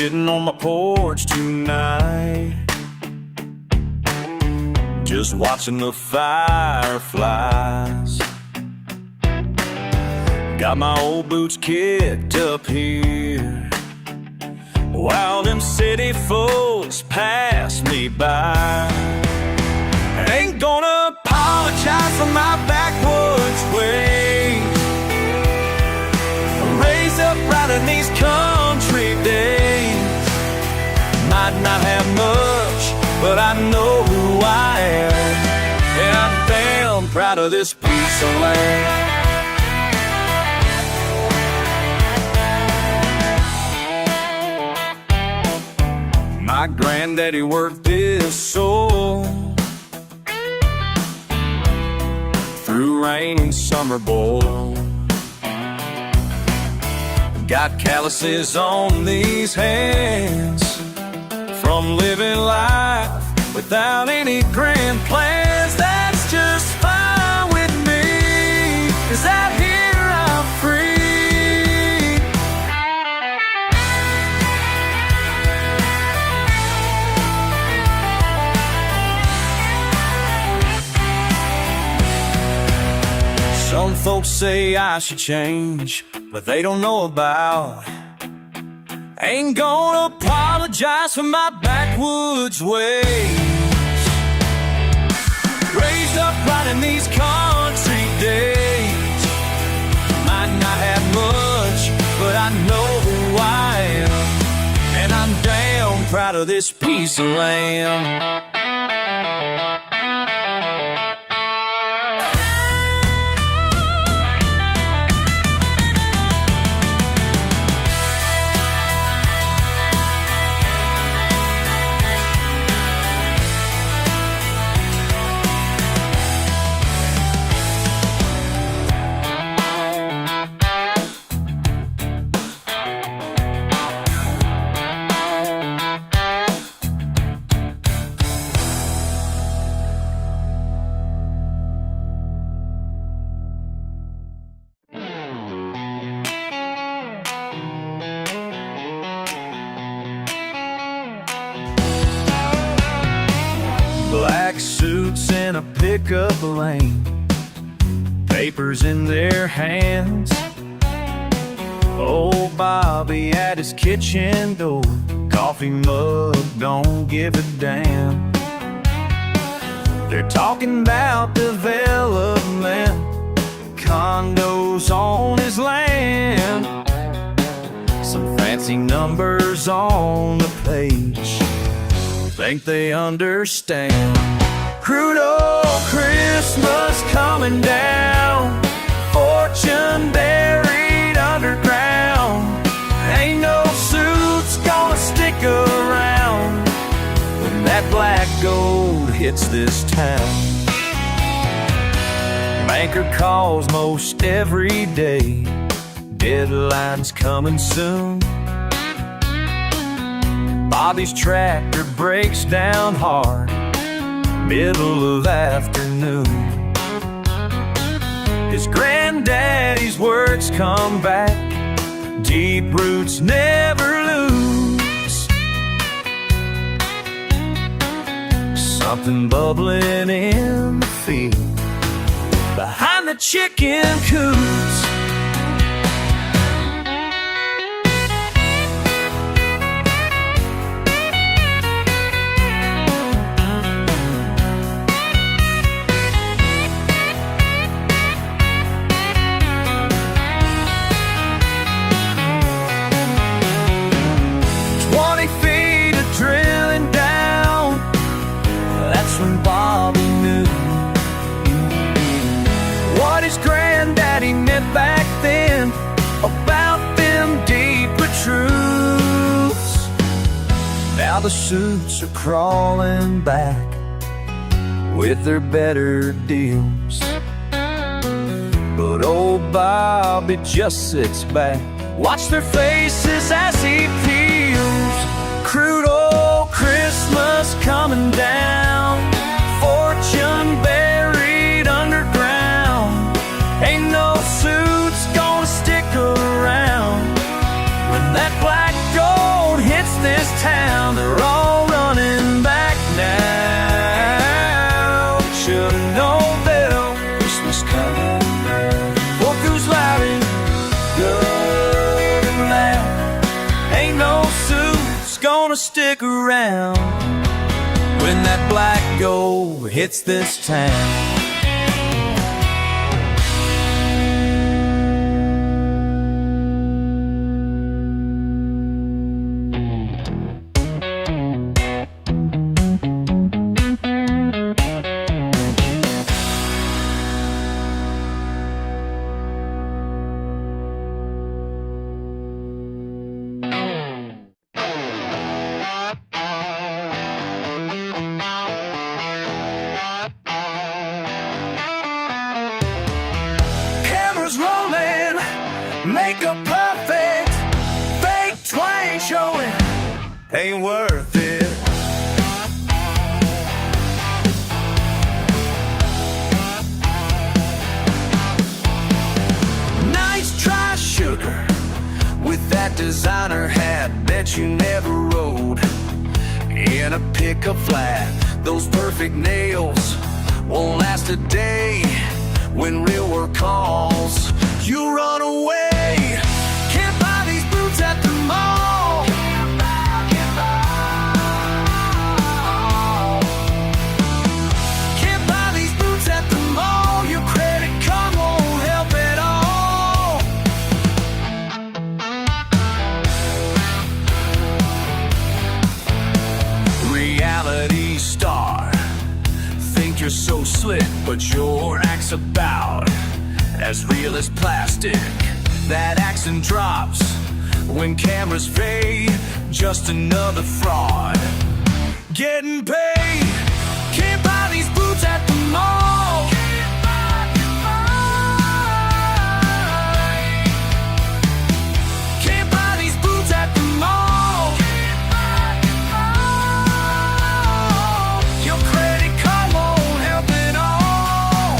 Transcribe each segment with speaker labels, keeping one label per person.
Speaker 1: sitting on my porch tonight, just watching the fireflies. Got my old boots kicked up here, while them city folks pass me by. Ain't gonna apologize for my backwoods ways, raised up right in these country days. Might not have much, but I know who I am, and I'm damn proud of this piece of land. My granddaddy worked this soul through rain and summer bowl. Got calluses on these hands from living life without any grand plans. That's just fine with me, 'cause out here I'm free. Some folks say I should change, but they don't know about. Ain't gonna apologize for my backwoods ways, raised up right in these country days. Might not have much, but I know who I am, and I'm damn proud of this piece of land. Black suits in a pickup lane, papers in their hands. Old Bobby at his kitchen door, coffee mug, don't give a damn. They're talking about development, condos on his land, some fancy numbers on the page. Think they understand. Crude oil Christmas coming down, fortune buried underground. Ain't no suits gonna stick around when that black gold hits this town. Banker calls most every day, deadline's coming soon. Bobby's tractor breaks down hard, middle of afternoon. His granddaddy's words come back, deep roots never lose. Something bubbling in the field behind the chicken coops. His granddaddy meant back then about them deeper truths. Now the suits are crawling back with their better deals, but old Bobby just sits back, watch their faces as he peels. Crude oil Christmas coming down, fortune buried underground. Ain't no suits gonna stick around when that black gold hits no bell, Christmas coming. Walk through sliding, good and loud. Ain't no suit's gonna stick around when that black gold hits this town. Rolling, make a perfect fake twang showing, ain't worth it. Nice try, sugar, with that designer hat that you never rode in a pickup flat. Those perfect nails won't last a day. When real work calls, you run away. Can't buy these boots at the mall. Can't buy these boots at the mall. Your credit card won't help at all. Reality star, think you're so slick, but your act's about as real as plastic. That accent drops when cameras fade. Just another fraud getting paid. Can't buy these boots at the mall. Can't buy these boots at the mall. Your credit card won't help at all.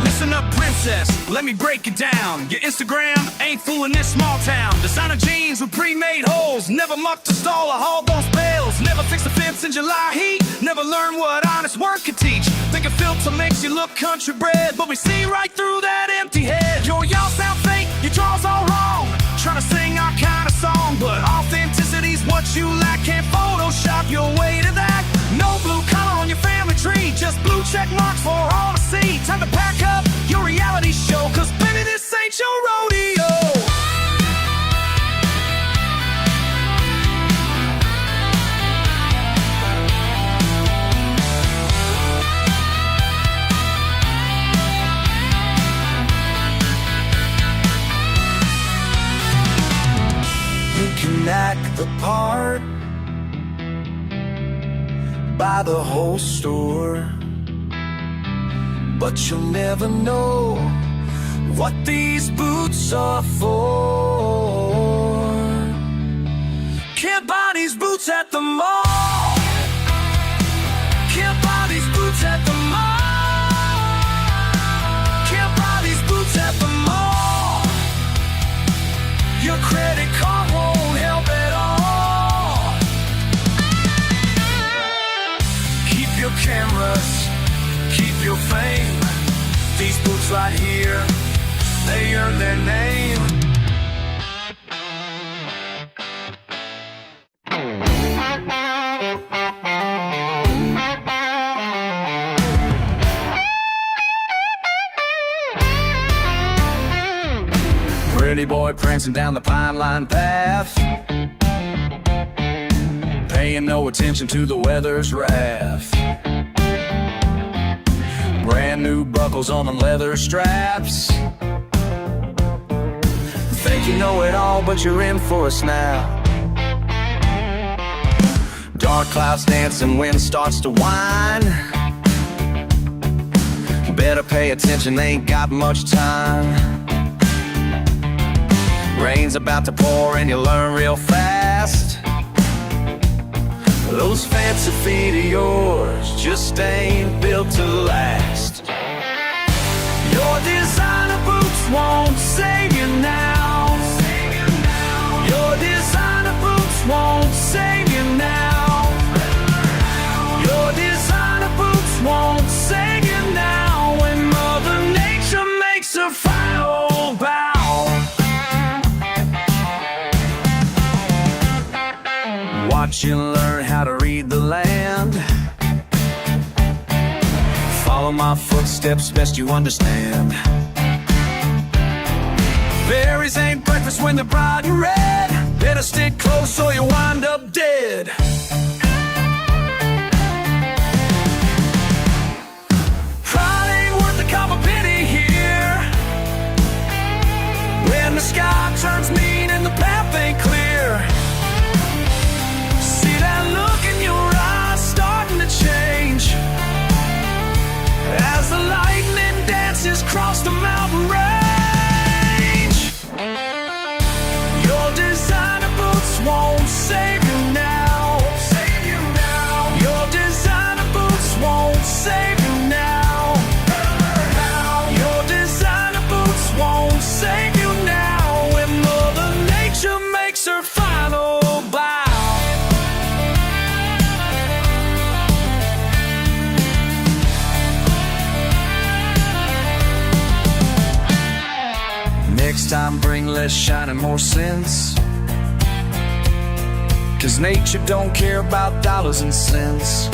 Speaker 1: Listen up, princess, let me break it down. Your Instagram ain't fooling this small town. Designer jeans with pre-made holes, never mucked to stall or hauled those bales. Never fix the fence in July heat, never learn what honest work could teach. Think a filter makes you look country bred, but we see right through that empty head. Y'all sound fake, your draw's all wrong. Trying to sing our kind of song, but authenticity's what you lack. Can't Photoshop your way to that. No blue collar on your family tree, just blue check marks for all to see. Time to pack up your reality show, cause baby, this ain't your rodeo. You can act the part, buy the whole store, but you'll never know what these boots are for. Can't buy these boots at the mall. Can't buy these boots at the mall. Can't buy these boots at the mall. Your credit card won't help at all. Keep your cameras, keep your fame. These boots right here, they earn their name. Pretty boy prancing down the pine line path, paying no attention to the weather's wrath. Brand new buckles on them leather straps. Think you know it all, but you're in for us now. Dark clouds dancing, wind starts to whine. Better pay attention, they ain't got much time. Rain's about to pour and you'll learn real fast. Those fancy feet of yours just ain't built to last. Your designer boots won't save you now. Your designer boots won't save you now. Your designer boots Follow my footsteps, best you understand. Berries ain't breakfast when they're bright and red. Better stick close or you wind up dead. Pride ain't worth a copper penny here. When the sky turns mean and the path ain't clear. See that look in your eyes starting to change as the lightning dances across the mountain range. Your designer boots won't save you now. Save you now. Your designer boots won't save you now. Your designer boots won't save you now. When Mother Nature makes her final bow. Next time bring less shine and more sense, 'cause nature don't care about dollars and cents.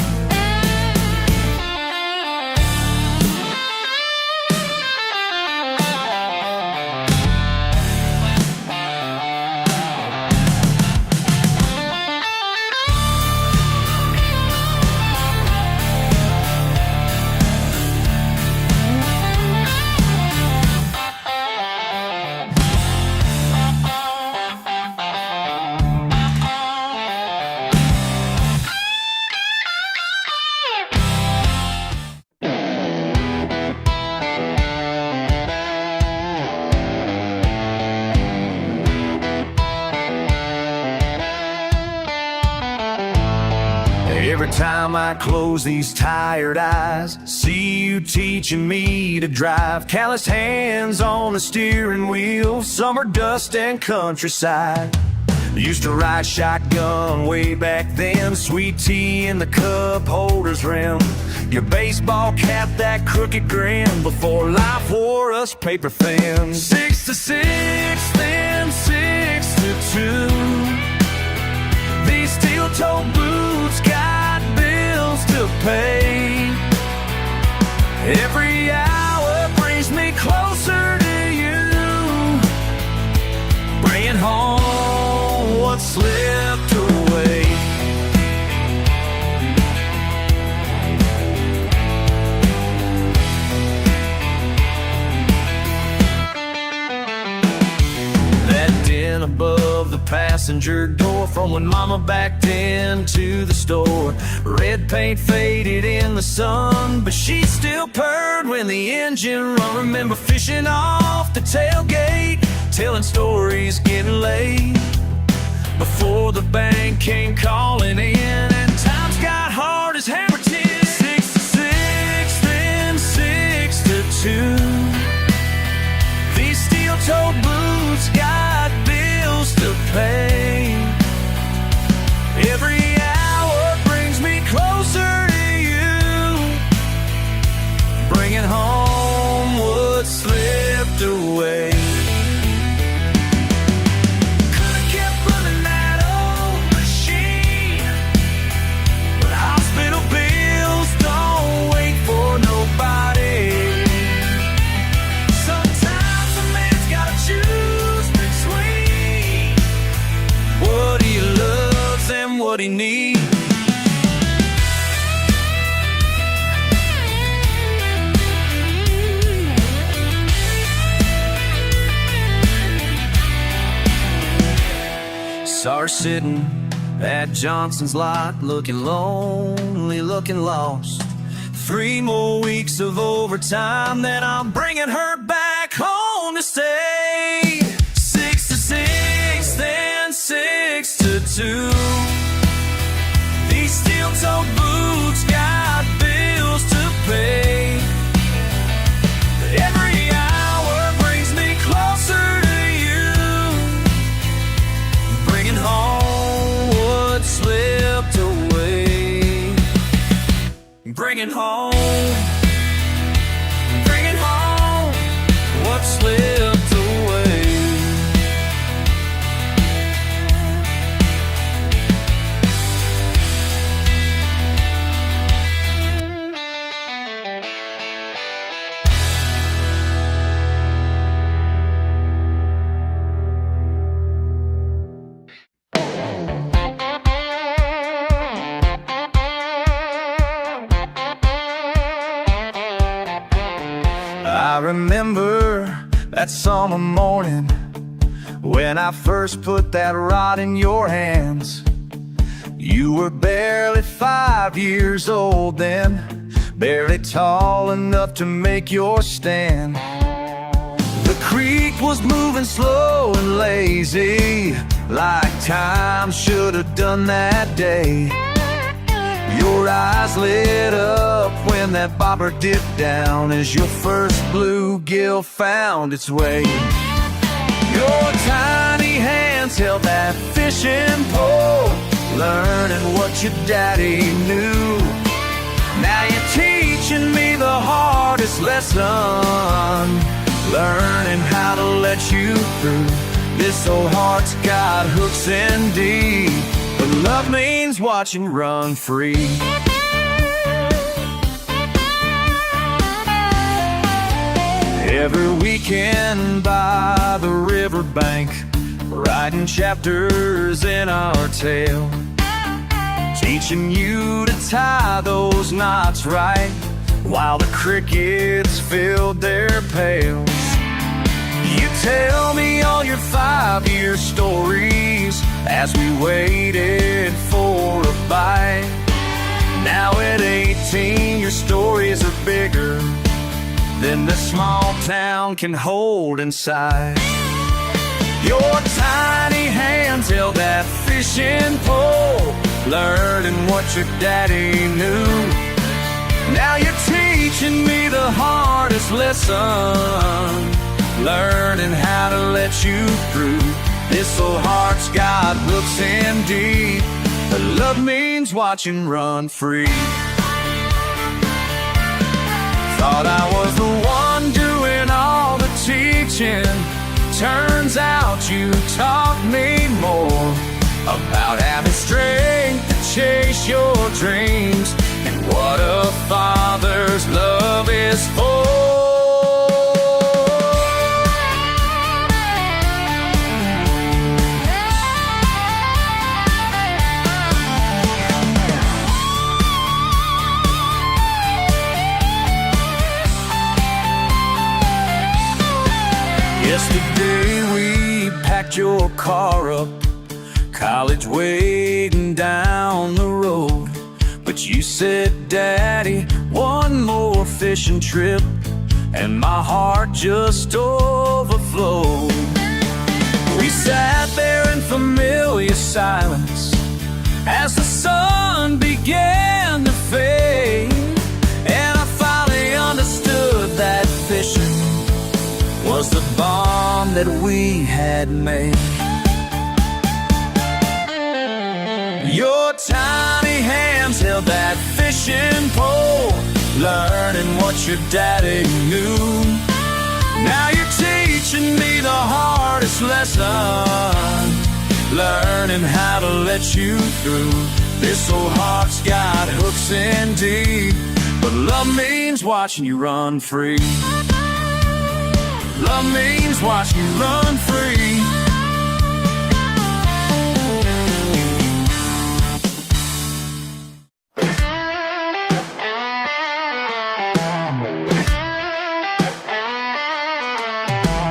Speaker 1: Every time I close these tired eyes, see you teaching me to drive. Calloused hands on the steering wheel, summer dust and countryside. Used to ride shotgun way back then, sweet tea in the cup holder's rim. Your baseball cap, that crooked grin, before life wore us paper thin. 6 to 6, then 6 to 2. These steel-toed boots got bills to pay. Every hour brings me closer to you, bringing home what slipped away. That den above the passenger door, from when Mama backed into the store. Red paint faded in the sun, but she still purred when the engine run. Remember fishing off the tailgate, telling stories getting late, before the bank came calling in and times got hard as hammer tin. 6 to 6, then 6 to 2. These steel-toed boots got bills to pay. Every hour brings me closer to you, bringing home what slipped away. Could've kept running that old machine, but hospital bills don't wait for nobody. Sometimes a man's gotta choose between what he loves and what he needs. Saw her sitting at Johnson's lot, looking lonely, looking lost. 3 more weeks of overtime, then I'm bringing her back home to stay. 6 to 6, then 6 to 2. These steel-toed boots got bills to pay. But every hour brings me closer to you, bringing home what slipped away. Bringing home what slipped away. I remember that summer morning when I first put that rod in your hands. You were barely 5 years old then, barely tall enough to make your stand. The creek was moving slow and lazy, like time should have done that day. Your eyes lit up when that bobber dipped down as your first bluegill found its way. Your tiny hands held that fishing pole, learning what your daddy knew. Now you're teaching me the hardest lesson, learning how to let you through. This old heart's got hooks indeed, but love means watching run free. Every weekend by the riverbank, writing chapters in our tale, teaching you to tie those knots right while the crickets filled their pails. You tell me all your 5-year stories as we waited for a bite. Now at 18 your stories are bigger than the small town can hold inside. Your tiny hands held that fishing pole, learning what your daddy knew. Now you're teaching me the hardest lesson, learning how to let you through. This old heart's got hooks indeed, but love means watching run free. Thought I was the one doing all the teaching, turns out you taught me more about having strength to chase your dreams and what a father's love is for. Yesterday we packed your car up, college waiting down the road. But you said, Daddy, one more fishing trip, and my heart just overflowed. We sat there in familiar silence as the sun began to fade, and I finally understood that fishing was the bond that we had made. Your tiny hands held that fishing pole, learning what your daddy knew. Now you're teaching me the hardest lesson, learning how to let you through. This old heart's got hooks indeed, but love means watching you run free. Love means watching you run free.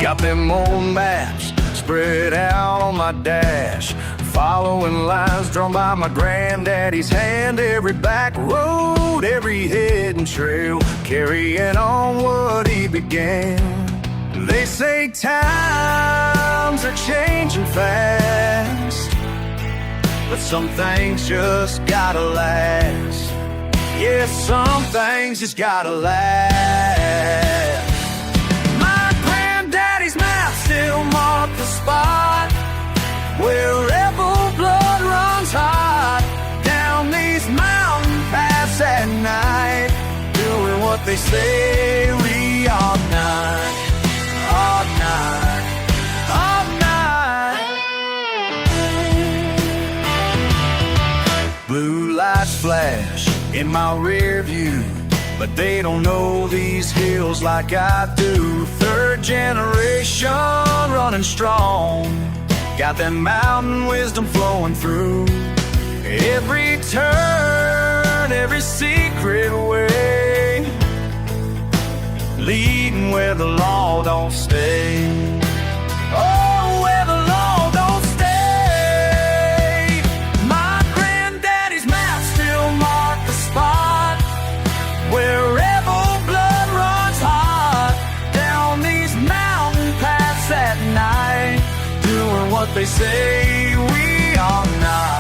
Speaker 1: Got them old maps spread out on my dash, following lines drawn by my granddaddy's hand. Every back road, every hidden trail, carrying on what he began. They say times are changing fast, but some things just gotta last. Yeah, some things just gotta last. My granddaddy's map still mark the spot where rebel blood runs hot, down these mountain paths at night, doing what they say we all night. All night, all night. Blue lights flash in my rear view, but they don't know these hills like I do. Third generation running strong, got that mountain wisdom flowing through. Every turn, every secret way, leading where the law don't stay. Oh, where the law don't stay. My granddaddy's map still mark the spot where rebel blood runs hot. Down these mountain paths at night, doing what they say we are not.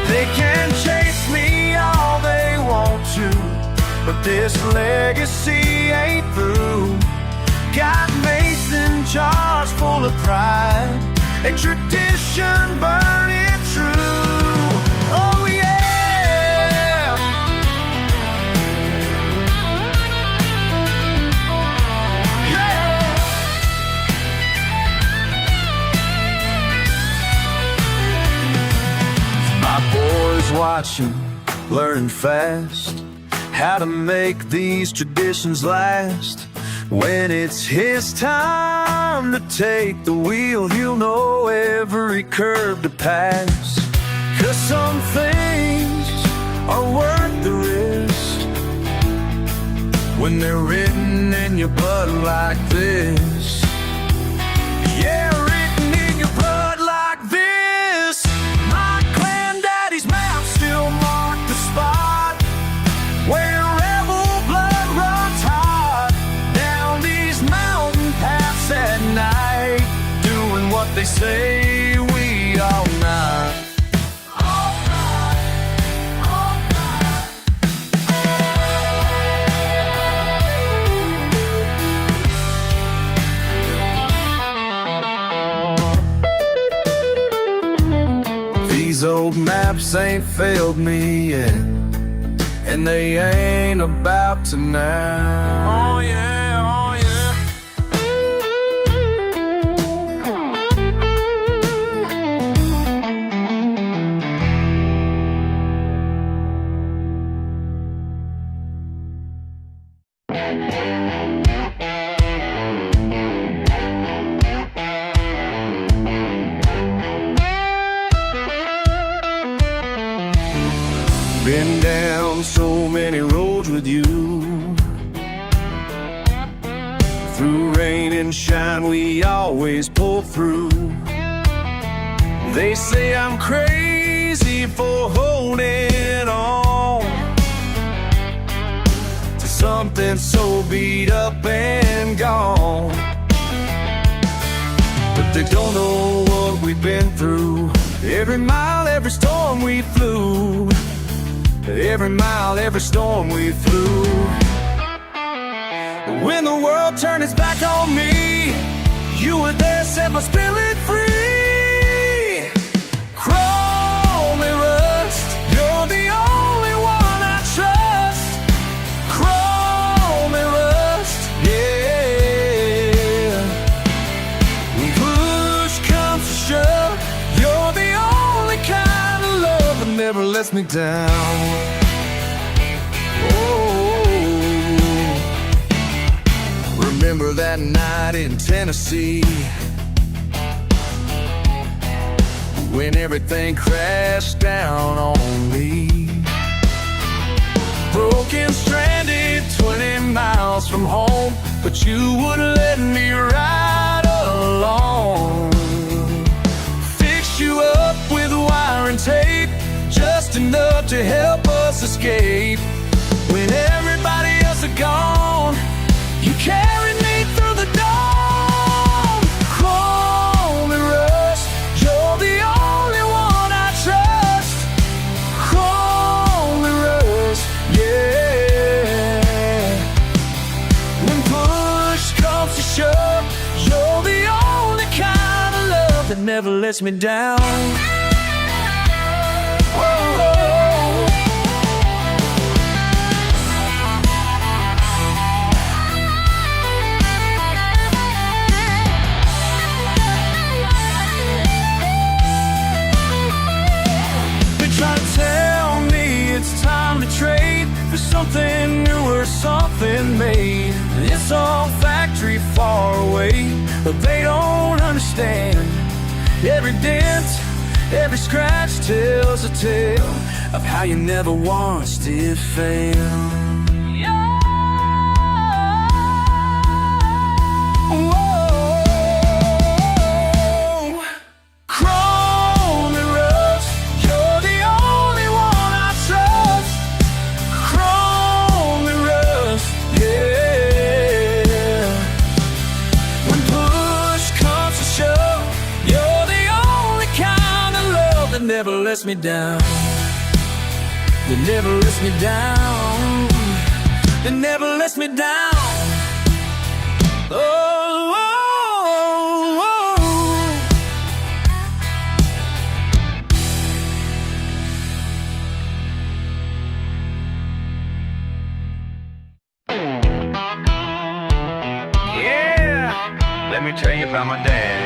Speaker 1: They can chase me all they want to, but this legacy ain't through. Got mason jars full of pride, a tradition burning true. Oh yeah! Yeah! My boys watching, learning fast how to make these traditions last. When it's his time to take the wheel, he'll know every curve to pass. 'Cause some things are worth the risk when they're written in your blood like this. Yeah, written in your blood like this. My granddaddy's map still mark the spot where rebel blood runs hot. Down these mountain paths at night, doing what they say we all not. These old maps ain't failed me yet, and they ain't about to now. Oh yeah, oh yeah. Been down so many roads with you. Through rain and shine, we always pull through. They say I'm crazy for holding on to something so beat up and gone, but they don't know what we've been through. Every mile, every storm we flew. Every mile, every storm we flew. When the world turned its back on me, you were there, set my spirit free. Crawl me, rust, you're the only one I trust. Crawl me, rust, yeah. When push comes to shove, you're the only kind of love that never lets me down. Remember that night in Tennessee when everything crashed down on me. Broken, stranded, 20 miles from home, but you wouldn't let me ride alone. Fix you up with wire and tape, just enough to help us escape. When everybody else had gone, you carried me through the dawn. Call me, rust, you're the only one I trust. Call me, rust, yeah. When push comes to shove, you're the only kind of love that never lets me down. Trade for something newer, something made. This old factory far away, but they don't understand. Every dent, every scratch tells a tale of how you never once did fail. Whoa. Chrome and rust, you're the only one I trust. Chrome and rust, yeah. When push comes to shove, you're the only kind of love that never lets me down. That never lets me down. That never lets me down. Oh, oh, yeah, let me tell you about my daddy.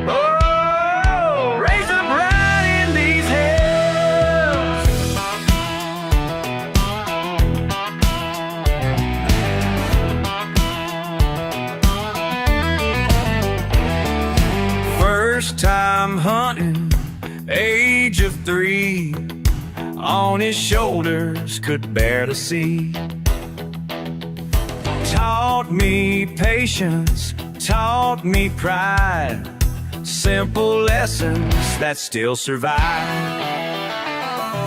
Speaker 1: Oh, raised up right in these hills. First time hunting, age of 3. On his shoulders, could bear to see. Taught me patience, taught me pride. Simple lessons that still survive.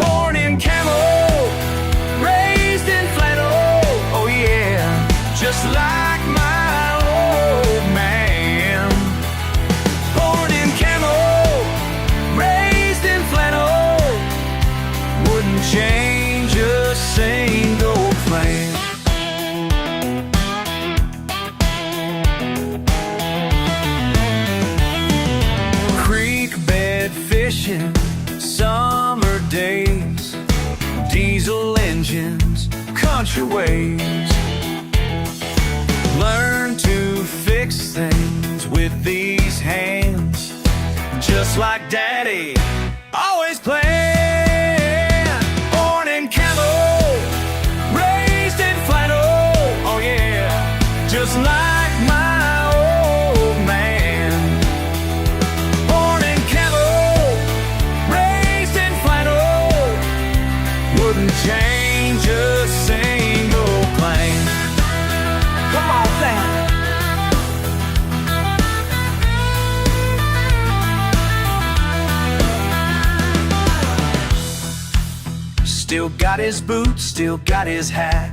Speaker 1: Born in camo, raised in flannel. Oh yeah, just like my old man. Born in camo, raised in flannel. Wouldn't change a single plan. Creek bed fishing, summer days, diesel engines, country ways. Learn to fix things with these hands, just like Daddy always planned. Born in camo, raised in flannel. Oh yeah, just like my old man. Born in camo, raised in flannel. Wouldn't change a single plan. Come on, Sam. Still got his boots, still got his hat.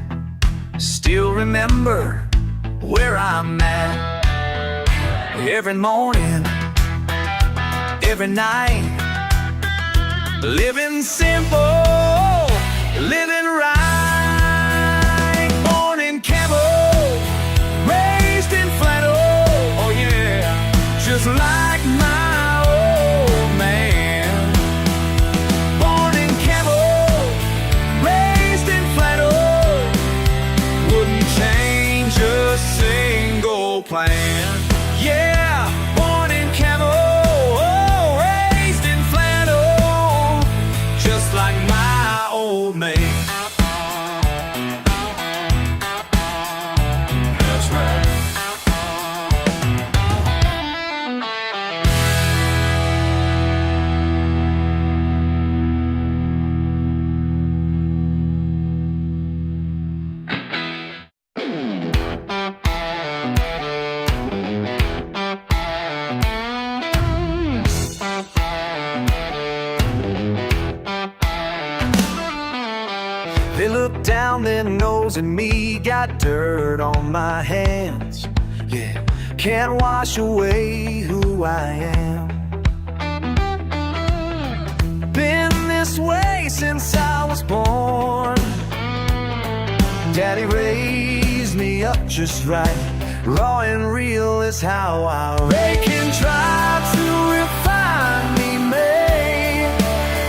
Speaker 1: Still remember where I'm at. Every morning, every night. Living simple, living right. Born in camo, raised in flannel. Oh yeah, just like my old man. Born in camo, raised in flannel. Wouldn't change a single plan. Yeah, born in camo, oh, raised in flannel. Just like my old man. That's right. They look down their nose at me, got dirt on my hands. Yeah, can't wash away who I am. Been this way since I was born. Daddy raised me up just right. Raw and real is how I rake and try to refine me, made.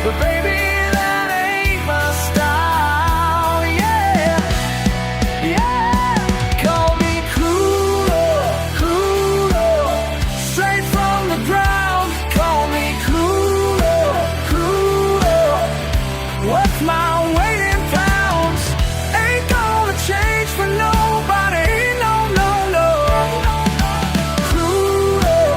Speaker 1: But baby, that ain't my style, yeah. Yeah, call me cooler, cooler. Straight from the ground, call me cooler, cooler. What's my weight in pounds? Ain't gonna change for nobody, no, no, no. Cooler,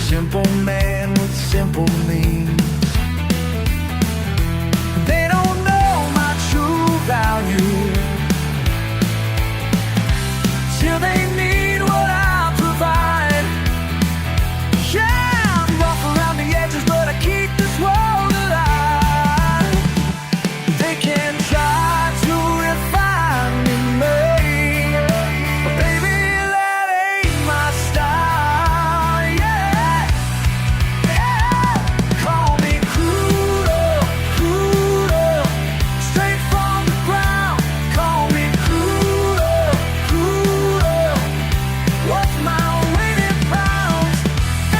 Speaker 1: simple man with simple means. They don't know my true value till they need what I provide. Yeah, I'm rough around the edges, but I keep this world alive. They can try to refine me, but baby, that ain't my style. Yeah, yeah. Call me cruel, cruel, straight from the ground. Call me cruel, cruel. What's my weight in pounds?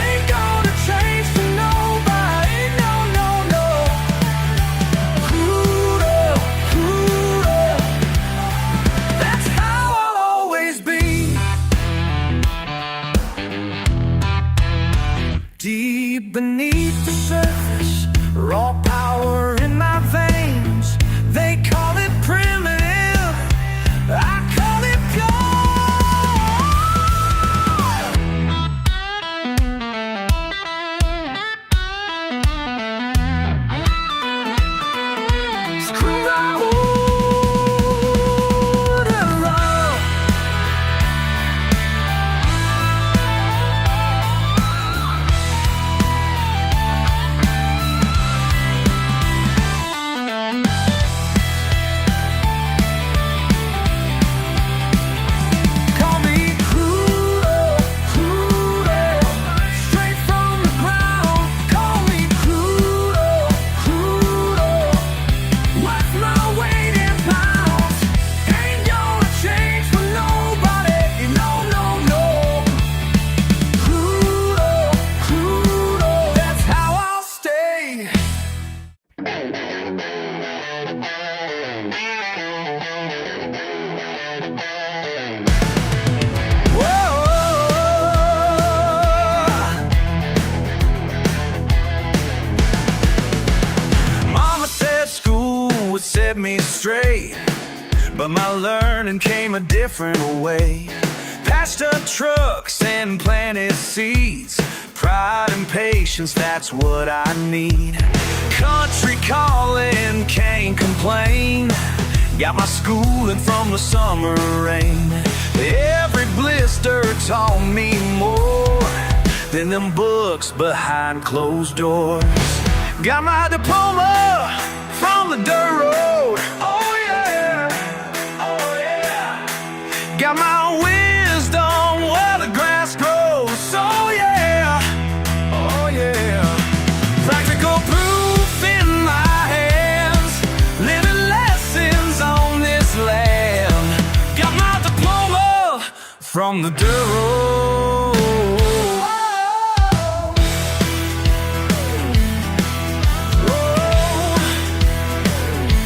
Speaker 1: Ain't gonna change for nobody. No, no, no. Cruel, cruel. That's how I'll always be. Deep beneath the surface, raw power in my veins. They call it primitive, I call it pure. Screw that water. Call me cruel, cruel, straight from the ground. Call me cruel, cruel. What's my weight in pounds? Ain't gonna change for nobody. No, no, no. Cruel, cruel. That's how I'll stay. Mama said school would set me straight, but my learning came a different way. Patched up trucks and planted seeds. Pride and patience, that's what I need. Country calling, can't complain. Got my schooling from the summer rain. Every blister taught me more than them books behind closed doors. Got my diploma from the dirt road. Oh yeah, oh yeah. Got my wisdom where the grass grows. Oh yeah, oh yeah. Practical proof in my hands, living lessons on this land. Got my diploma from the dirt road.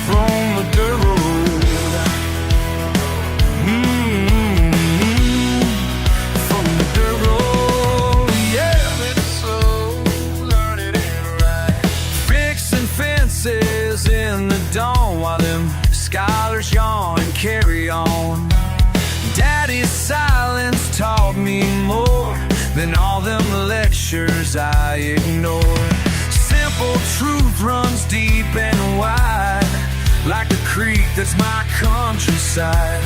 Speaker 1: From the dirt road. From the dirt road. Yeah, it's so learning it right. Fixing fences in the dawn while them scholars yawn and carry on. Daddy's silence taught me more than all them lectures I ignore. Simple truth runs deep and wide, like the creek that's my countryside.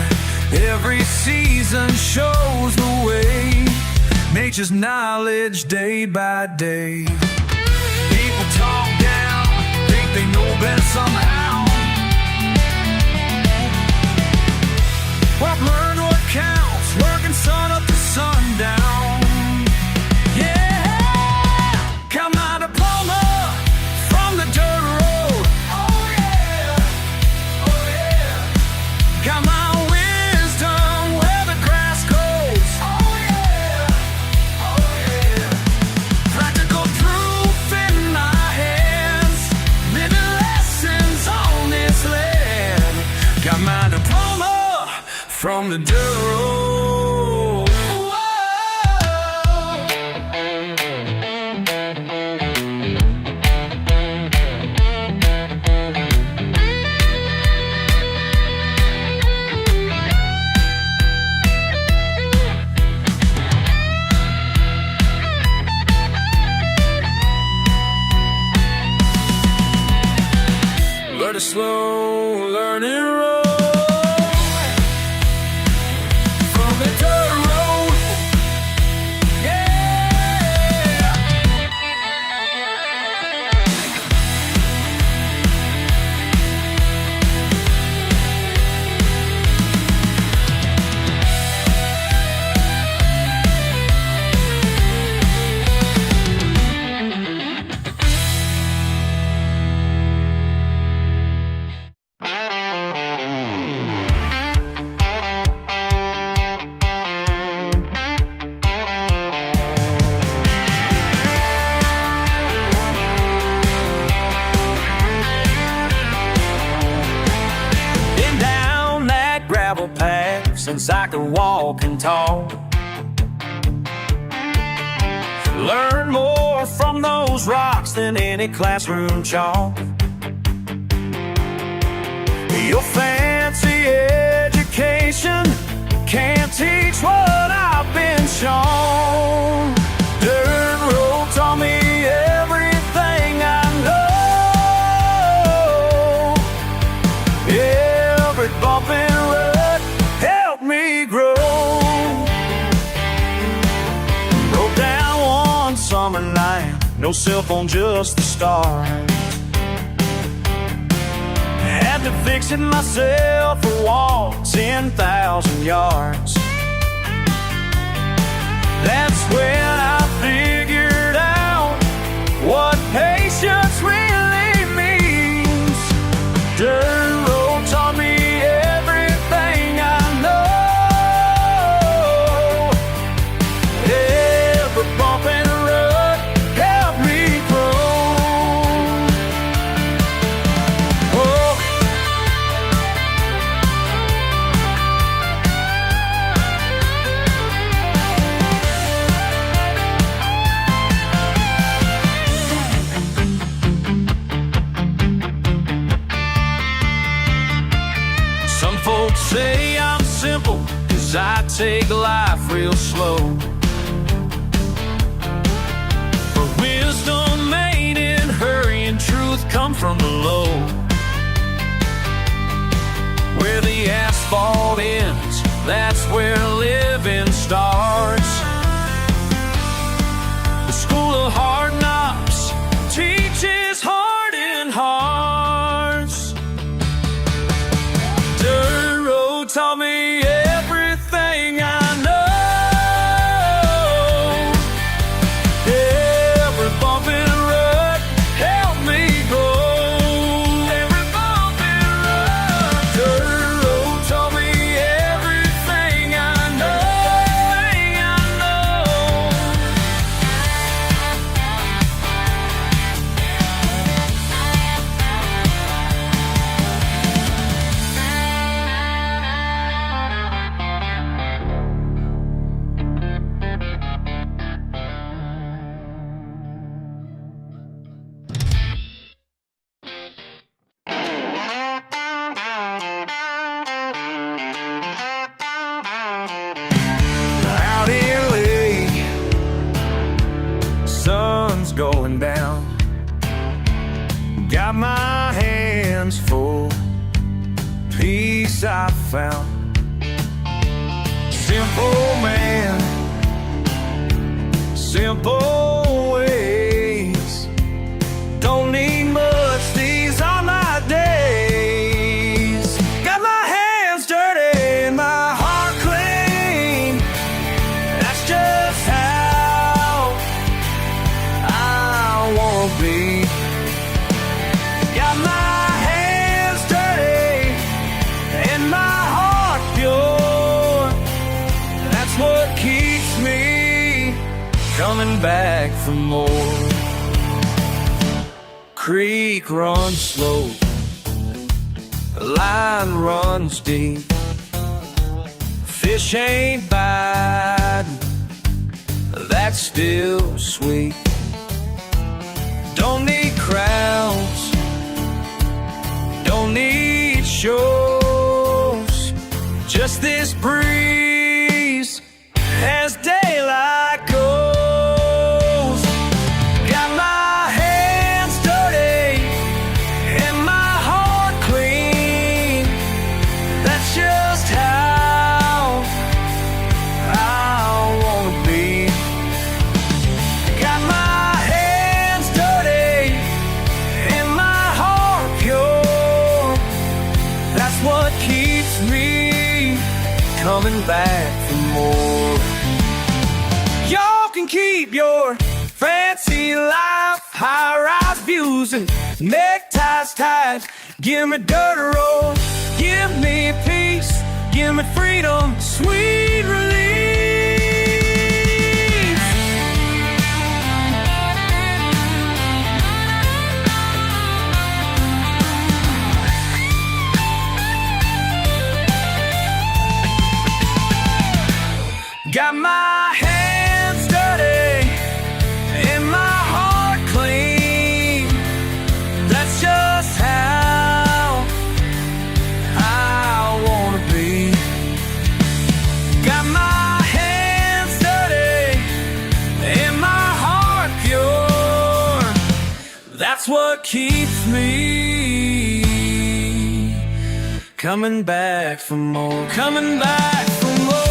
Speaker 1: Every season shows the way, nature's knowledge day by day. People talk down, think they know better somehow. I've learned what counts, working sun up to sundown. Yeah, got my diploma from the dirt road. Oh yeah, oh yeah. Got my wisdom where the grass grows. Oh yeah, oh yeah. Practical proof in my hands, living lessons on this land. Got my diploma from the dirt road. a slow learning road. From the dirt road, yeah. Path since I could walk and talk. Learn more from those rocks than any classroom chalk. Your fancy education can't teach what I've been shown. Dirt road taught me everything I know. Every bump and rut helped me grow. Broke down one summer night, no cell phone, just the stars. Had to fix it myself or walk 10,000 yards. That's when I figured out what patience really means. Dirt road taught me everything I know. Every bump and rut helped me grow. Oh. Some folks say I'm simple, 'cause I take life real slow. But wisdom ain't in hurry, and truth come from below. Where the asphalt ends, that's where living starts. The school of hard knocks teaches hardened hearts. Dirt road taught me everything I know. Every bump and rut helped me grow. Every bump and rut. Dirt road taught me everything I know. Out in late, sun's going down. Got my hands full, peace I found. Simple man, simple ways. Don't need much, these are my days. Got my hands dirty and my heart clean. That's just how I wanna be. Got my hands dirty and my heart pure. That's what keeps me coming back for more. Creek runs slow, the line runs deep. Fish ain't biting, that's still sweet. Don't need crowds, don't need shows, just this breeze as daylight goes. Got my hands dirty and my heart keep your fancy life, high-rise views and neckties tied. Give me dirt roads, give me peace, give me freedom, sweet relief. Got my hands dirty and my heart clean. That's just how I wanna be. Got my hands dirty and my heart pure. That's what keeps me coming back for more, coming back for more.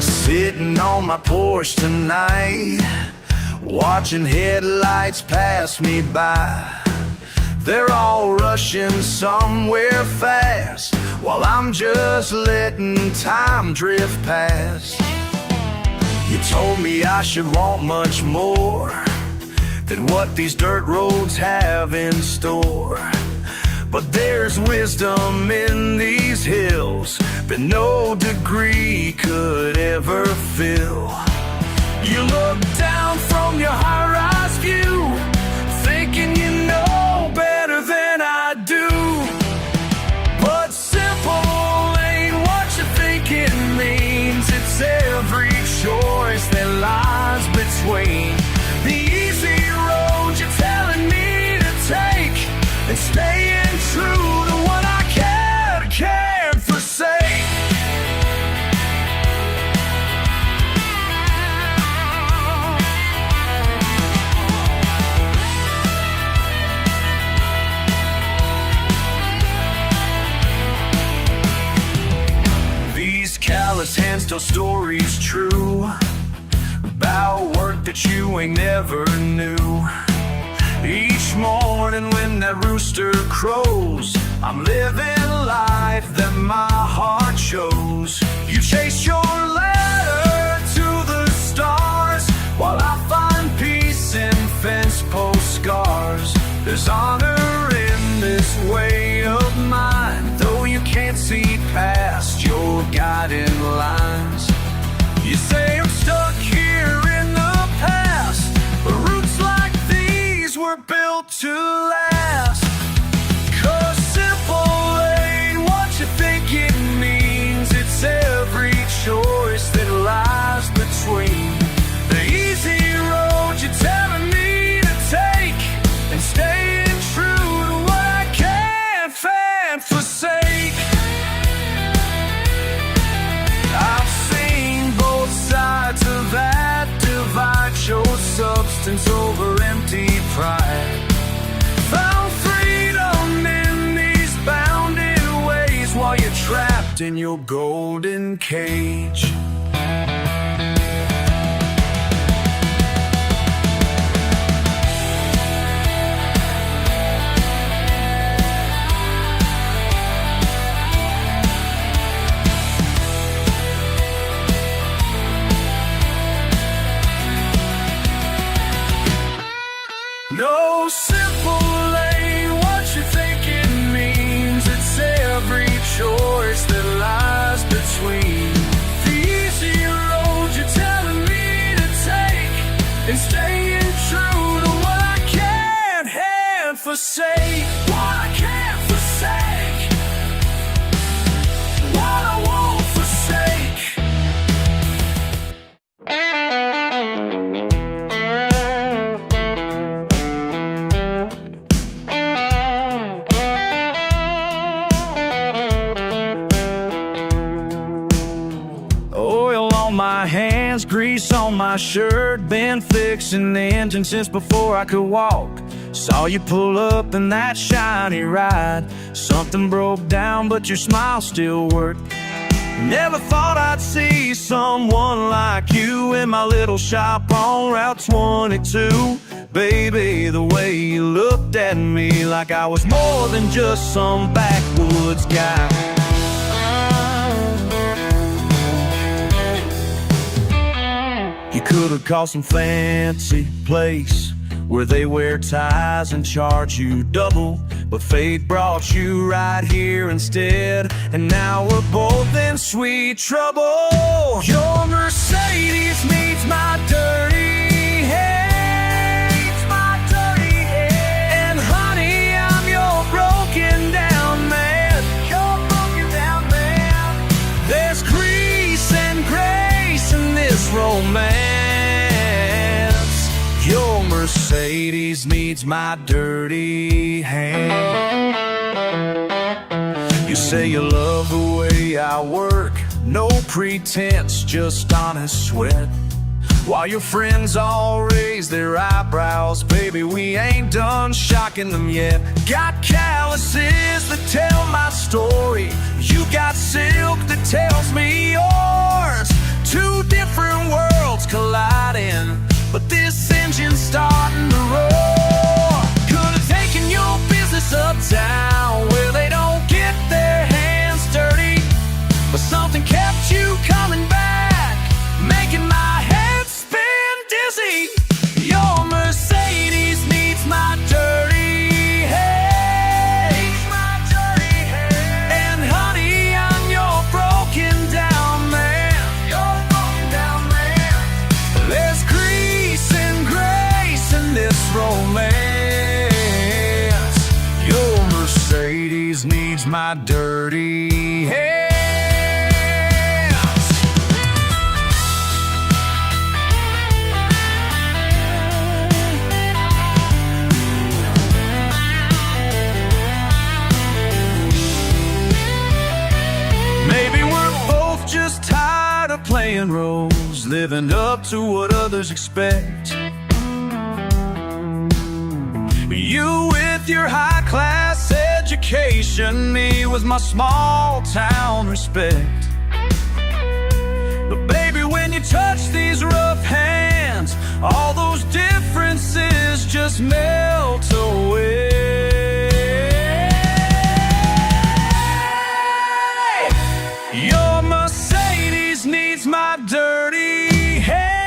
Speaker 1: Sitting on my porch tonight, watching headlights pass me by. They're all rushing somewhere fast, while I'm just letting time drift past. You told me I should want much more than what these dirt roads have in store. But there's wisdom in these hills that no degree could ever fill. You look down from your high-rise view, thinking you know better than I do. But simple ain't what you think it means. It's every choice that lies between the easy road you're telling me to take and staying true to what I can't forsake. These callous hands tell stories true about work that you ain't never knew. Each morning when that rooster crows, I'm living life that my heart chose. You chase your ladder to the stars, while I find peace in fence post scars. There's honor in this way of mine, though you can't see past your guiding lines. You say I'm stuck here in the past, but roots like these were built to last. 'Cause simple ain't what you think it means. It's every choice that lies between the easy road you're telling me to take and staying true to what I can't forsake. I've seen both sides of that divide, chose substance over empty pride. Found freedom in these bounded ways, while you're trapped in your golden cage. No simple ain't what you think it means. It's every choice that lies between the easy road you're telling me to take and staying true to what I can't forsake. What I can't forsake, what I won't forsake. hands, grease on my shirt. Been fixing the engine since before I could walk. Saw you pull up in that shiny ride. Something broke down, but your smile still worked. Never thought I'd see someone like you in my little shop on Route 22. Baby, the way you looked at me like I was more than just some backwoods guy. You could have called some fancy place where they wear ties and charge you double, but fate brought you right here instead, and now we're both in sweet trouble. Your Mercedes meets my dirty head, and honey, I'm your broken down man. There's grease and grace in this romance. Your Mercedes needs my dirty hand. You say you love the way I work, no pretense, just honest sweat. While your friends all raise their eyebrows, baby, we ain't done shocking them yet. Got calluses that tell my story, you got silk that tells me yours. Two different worlds colliding, but this engine's starting to roar. Could've taken your business uptown where they don't get their hands dirty, but something kept you coming back, making my head spin dizzy. Your Mercedes needs my dirty head, and honey, I'm your broken down man. There's grease and grace in this romance. Your Mercedes needs my dirty hands. Maybe we're both just tired of playing roles, living up to what others expect. You with your high-class education, me with my small-town respect. But baby, when you touch these rough hands, all those differences just melt away. Your Mercedes needs my dirty hand.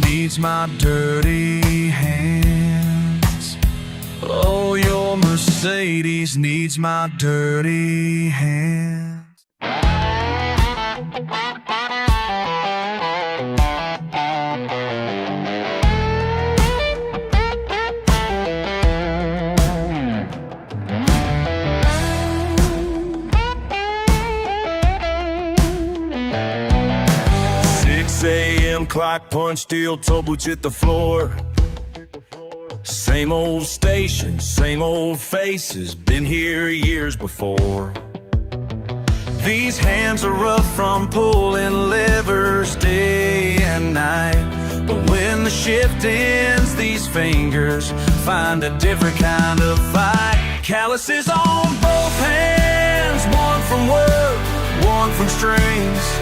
Speaker 1: Needs my dirty hands. Oh, your Mercedes needs my dirty hands. Clock punch, steel toe boots hit the floor. Same old station, same old faces, been here years before. These hands are rough from pulling levers day and night, but when the shift ends, these fingers find a different kind of fight. Calluses on both hands, one from work, one from strings.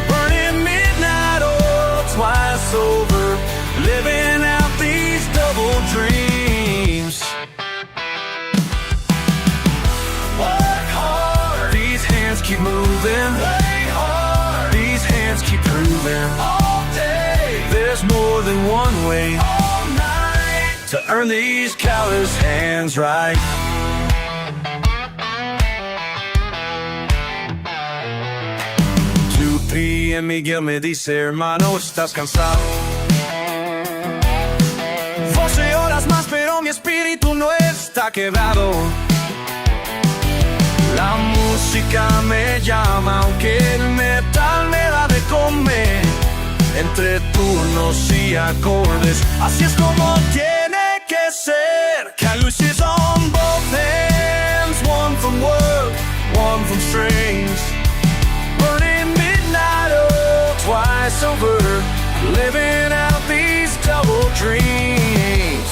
Speaker 1: Burning midnight oil twice over, living out these double dreams. Work hard, these hands keep moving. Play hard, these hands keep proving. All day, there's more than one way. All night, to earn these callous hands right. 2 p.m. Miguel me dice, hermano, ¿estás cansado? 12 horas más, pero mi espíritu no está quebrado. La música me llama, aunque el metal me da de comer entre turnos y acordes. Así es como tiene que ser. Caluches on both hands, one from work, one from strings. Burning midnight oil twice over, living out these double dreams.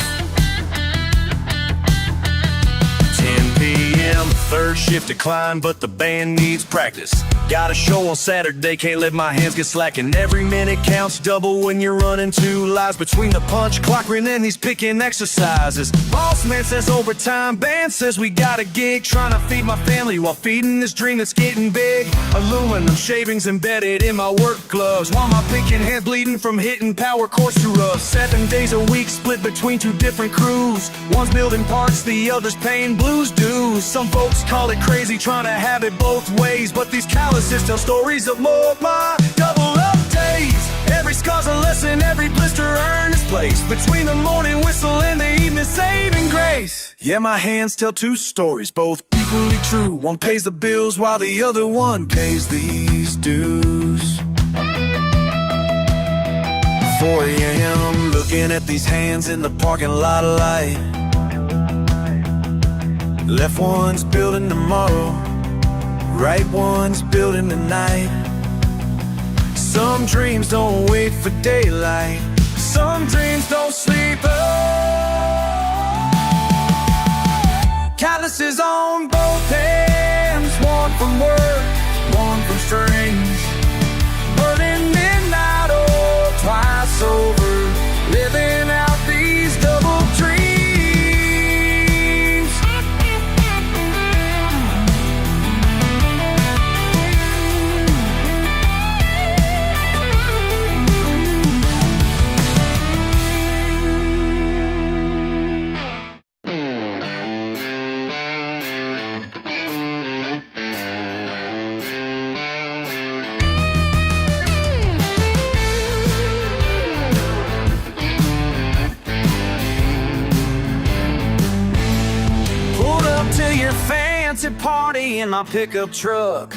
Speaker 1: 10 p.m., third shift decline, but the band needs practice. Got a show on Saturday, can't let my hands get slacking. Every minute counts double when you're running 2 lives between the punch clock and these picking exercises. Boss man says overtime, band says we got a gig. Trying to feed my family while feeding this dream that's getting big. Aluminum shavings embedded in my work gloves, while my picking hand bleeding from hitting power chords too rough. 7 days a week split between 2 different crews. One's building parts, the other's paying blues dues. Some folks call it crazy trying to have it both ways, but these calluses tell stories of more of my double up days. Every scar's a lesson, every blister earned its place between the morning whistle and the evening saving grace. Yeah, my hands tell 2 stories, both equally true. One pays the bills while the other one pays these dues. 4 a.m. looking at these hands in the parking lot of light. Left one's building tomorrow, right one's building tonight. Some dreams don't wait for daylight, some dreams don't sleep. Calluses on both hands, one from work, one from strings. Burning midnight oil twice over, living out these double dreams. Fancy party in my pickup truck.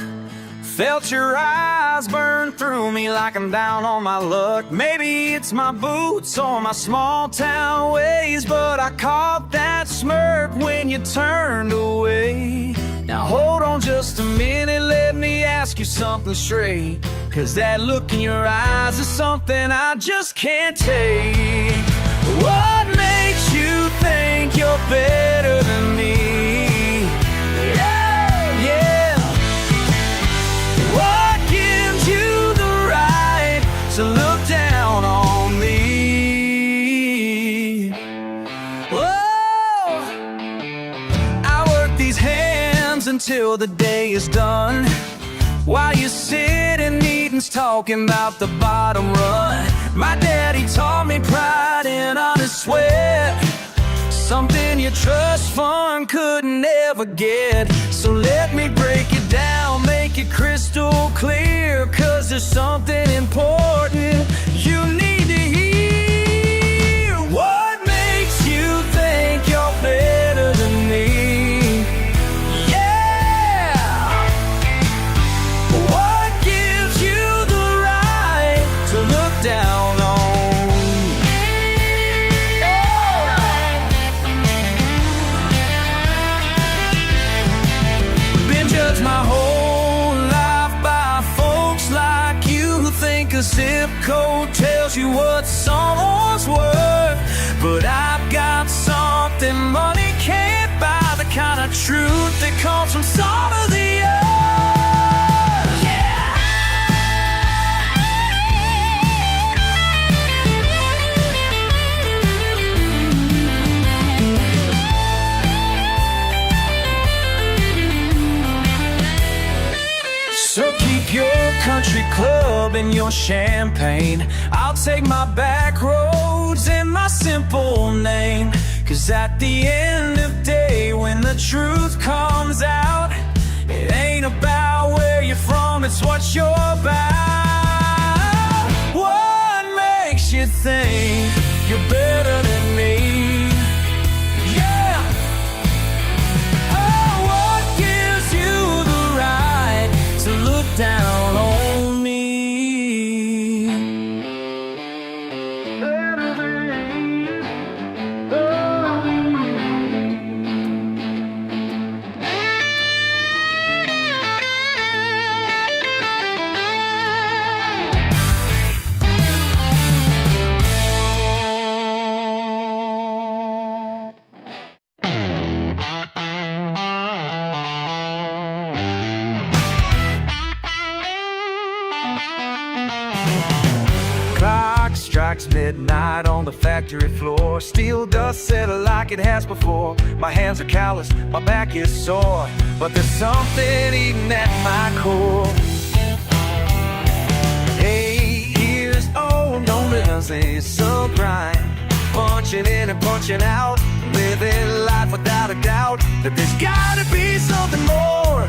Speaker 1: Felt your eyes burn through me like I'm down on my luck. Maybe it's my boots or my small town ways, but I caught that smirk when you turned away. Now hold on just a minute, let me ask you something straight, 'cause that look in your eyes is something I just can't take. What makes you think you're better than me? To look down on me. Whoa, I work these hands until the day is done, while you sit in meetings talking about the bottom run. My daddy taught me pride in honest sweat, something your trust fund could never get. So let me break it down, make it crystal clear, 'cause there's something important you need to hear. What makes you think you're better than me? Yeah. What gives you the right to look down on me? Been judged my whole life by folks like you who think a zip code tells you what someone's worth. But I've got something money can't buy, the kind of truth that comes from some of the earth. Yeah. So keep your country club and your champagne, I'll take my back roads and my simple name. 'Cause at the end of day, when the truth comes out, it ain't about where you're from, it's what you're about. What makes you think you're better than me? Yeah. Oh, what gives you the right to look down on me? strikes midnight on the factory floor. Steel dust settle like it has before. My hands are calloused, my back is sore, but there's something eating at my core. 8 years old, no realizing so grind, punching in and punching out, living life without a doubt that there's gotta be something more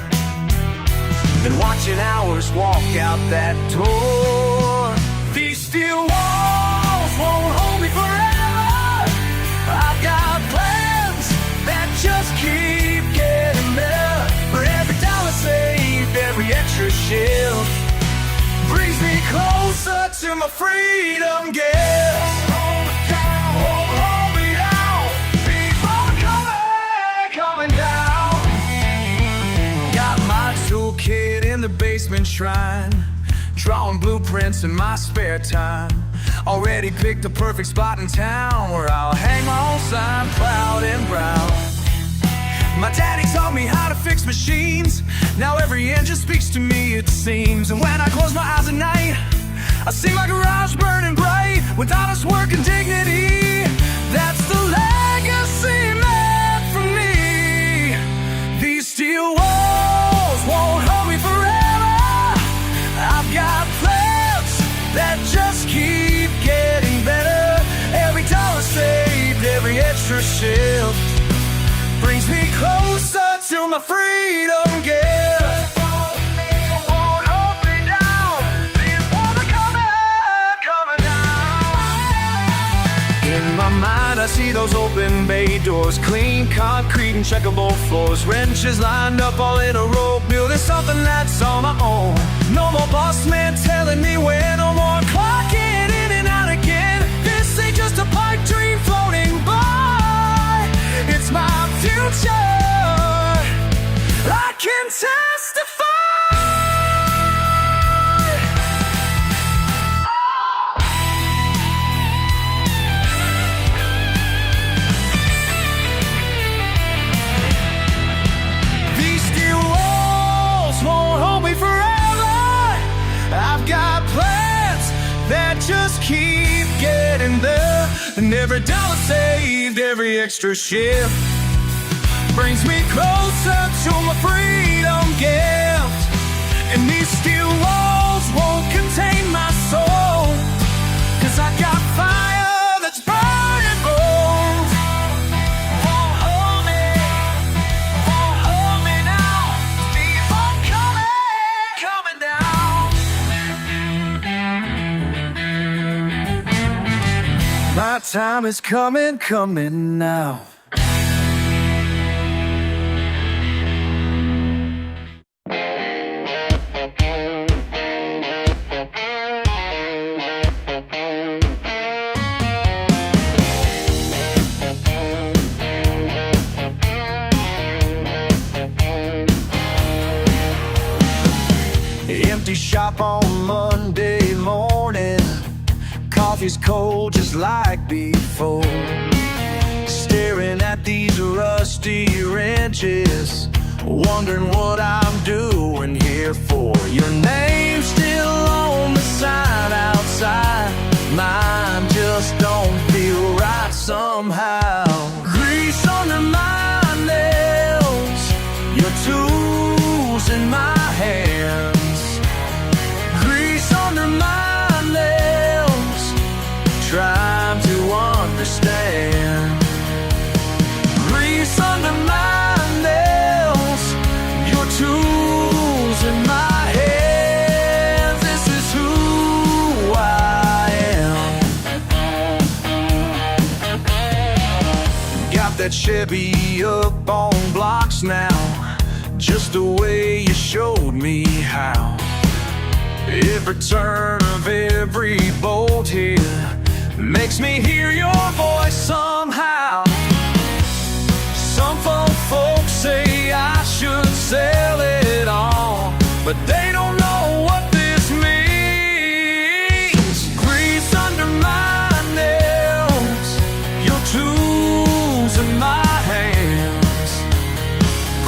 Speaker 1: than watching hours walk out that door. These steel walls won't hold me forever. I've got plans that just keep getting better. For every dollar saved, every extra shift brings me closer to my freedom gift. Hold me down, people coming down. Got my toolkit in the basement shrine, drawing blueprints in my spare time. Already picked the perfect spot in town where I'll hang my own sign, proud and proud. My daddy taught me how to fix machines. Now every engine speaks to me, it seems. And when I close my eyes at night, I see my garage burning bright with honest work and dignity. That's the legacy meant for me. These steel walls won't hold me forever. I've got plans that just keep getting better. Every dollar saved, every extra shift brings me closer to my freedom gift. Won't hold me down, people are coming down. In my mind I see those open bay doors, clean concrete and checkable floors, wrenches lined up all in a row, building something that's on my own. No more boss man telling me when, no more clocking in and out again. This ain't just a pipe dream floating by, it's my future. I can testify. These steel walls won't hold me forever. I've got plans that just keep getting there. And every dollar saved, every extra shift brings me closer to my freedom gift. And these steel walls won't contain my soul, 'cause I got fire that's burning bold. Won't hold me now. Keep on coming down. My time is coming now. Empty shop on Monday morning, coffee's cold just like before. Staring at these rusty wrenches, wondering what I'm doing here for. Your name's still on the sign outside, mine just don't feel right somehow. Grease under my nails, your tools in my hands. Under my nails, trying to understand. Grease under my nails, your tools in my hands. This is who I am. Got that Chevy up on blocks now, just the way you showed me how. Every turn of every bolt here makes me hear your voice somehow. Some folks say I should sell it all, but they don't know what this means. Grease under my nails, your tools in my hands.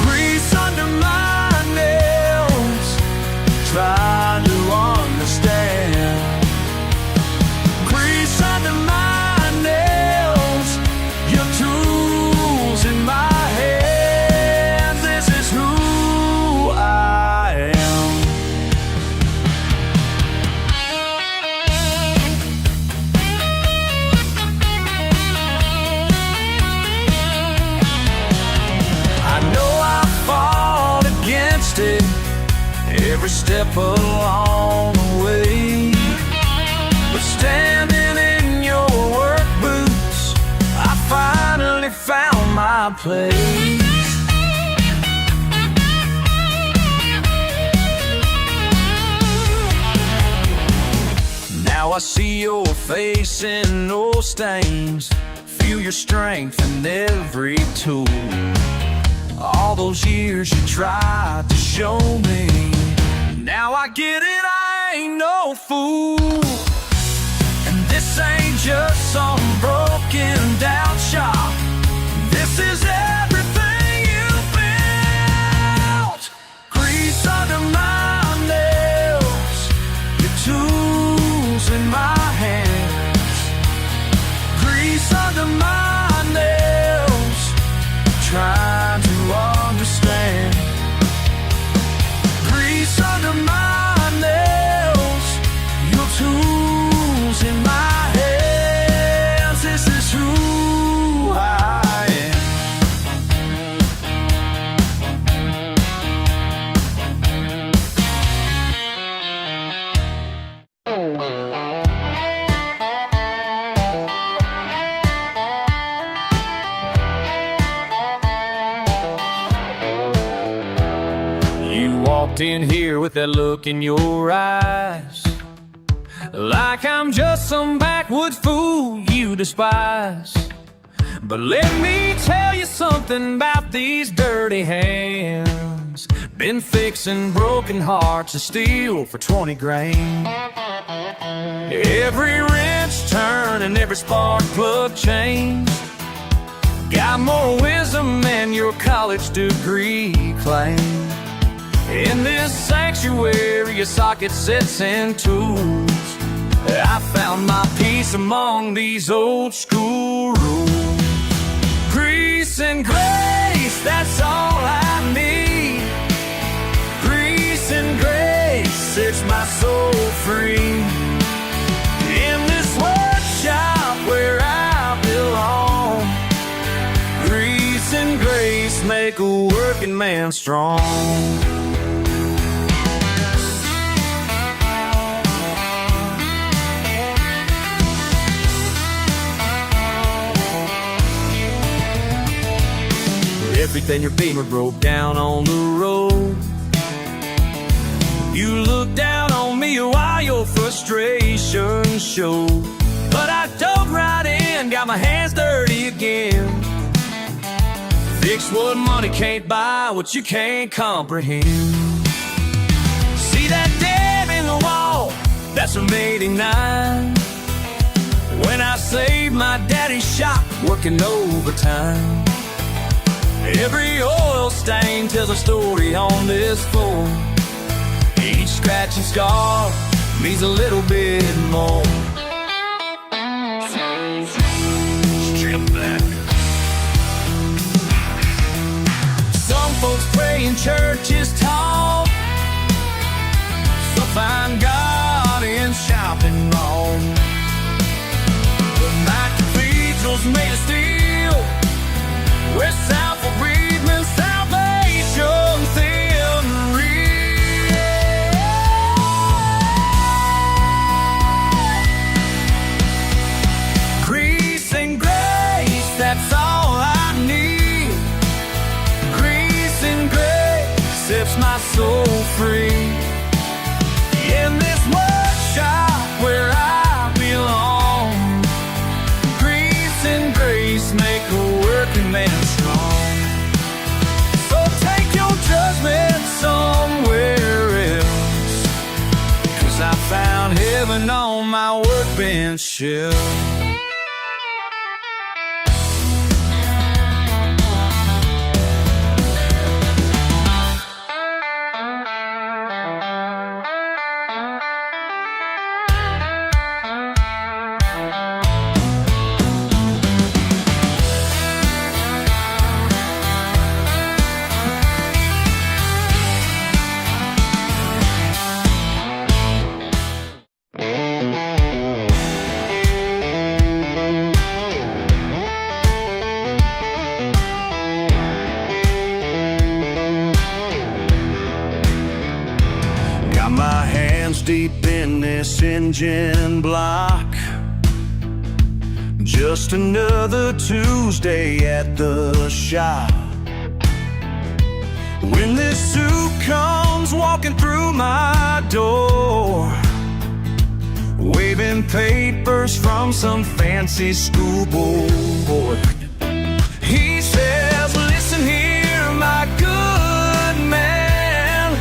Speaker 1: Grease under my nails, trying to understand. Grease every step along the way. But standing in your work boots, I finally found my place. Now I see your face in no stains, feel your strength in every tool. All those years you tried to show me, now I get it, I ain't no fool. And this ain't just some broken down shop, this is everything you built. Grease under my nails, your tools in my hands. Grease under my nails, trying to understand. Grease under my nails, your tools in my hands. This is who I am. You walked in here with that look in your eyes, like I'm just some backwoods fool you despise. But let me tell you something about these dirty hands. Been fixing broken hearts of steel for 20 grand. Every wrench turn and every spark plug changed. Got more wisdom than your college degree claimed. In this sanctuary of socket sets and tools, I found my peace among these old school rules. Grease and grace, that's all I need. Grease and grace sets my soul free. In this workshop where I belong, grease and grace make a working man strong. Everything your Beamer broke down on the road, you looked down on me while your frustration showed. But I dove right in, got my hands dirty again. Fix what money can't buy, what you can't comprehend. See that dam in the wall, that's from '89, when I saved my daddy's shop working overtime. Every oil stain tells a story on this floor. Each scratch and scar means a little bit more. Strip back. Some folks pray in churches tall, some find God in shopping malls. But my cathedral's made of steel, where south for bereavement, salvation thin and real. Grease and grace, that's all I need. Grease and grace sets my soul free. In this workshop where I belong, grease and grace make a working man strong. So take your judgment somewhere else, 'cause I found heaven on my workbench shelf. hands deep in this engine block. Just another Tuesday at the shop. When this suit comes walking through my door, waving papers from some fancy school board, he says, "Listen here, my good man,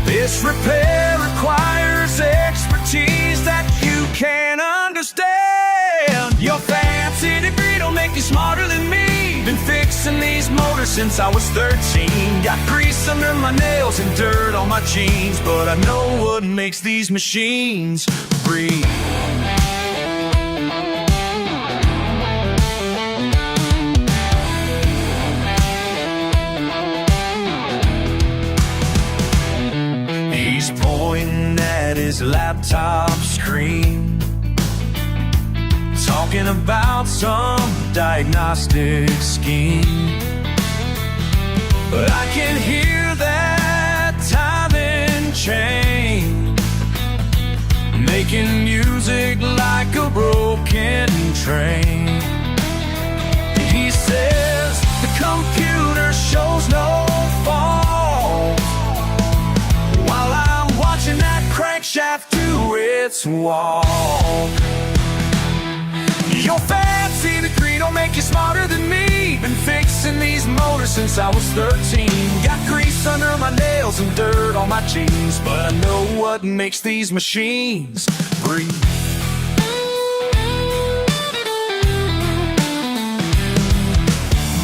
Speaker 1: this repair requires expertise that you can't understand. Your fancy degree don't make you smarter than me. Been fixing these motors since I was 13. Got grease under my nails and dirt on my jeans, but I know what makes these machines breathe." He's pointing at his laptop screen, talking about some diagnostic scheme. But I can hear that timing chain making music like a broken train. He says the computer shows no fault, while I'm watching that crankshaft to its wall. Your fancy degree don't make you smarter than me. Been fixing these motors since I was 13. Got grease under my nails and dirt on my jeans, but I know what makes these machines breathe.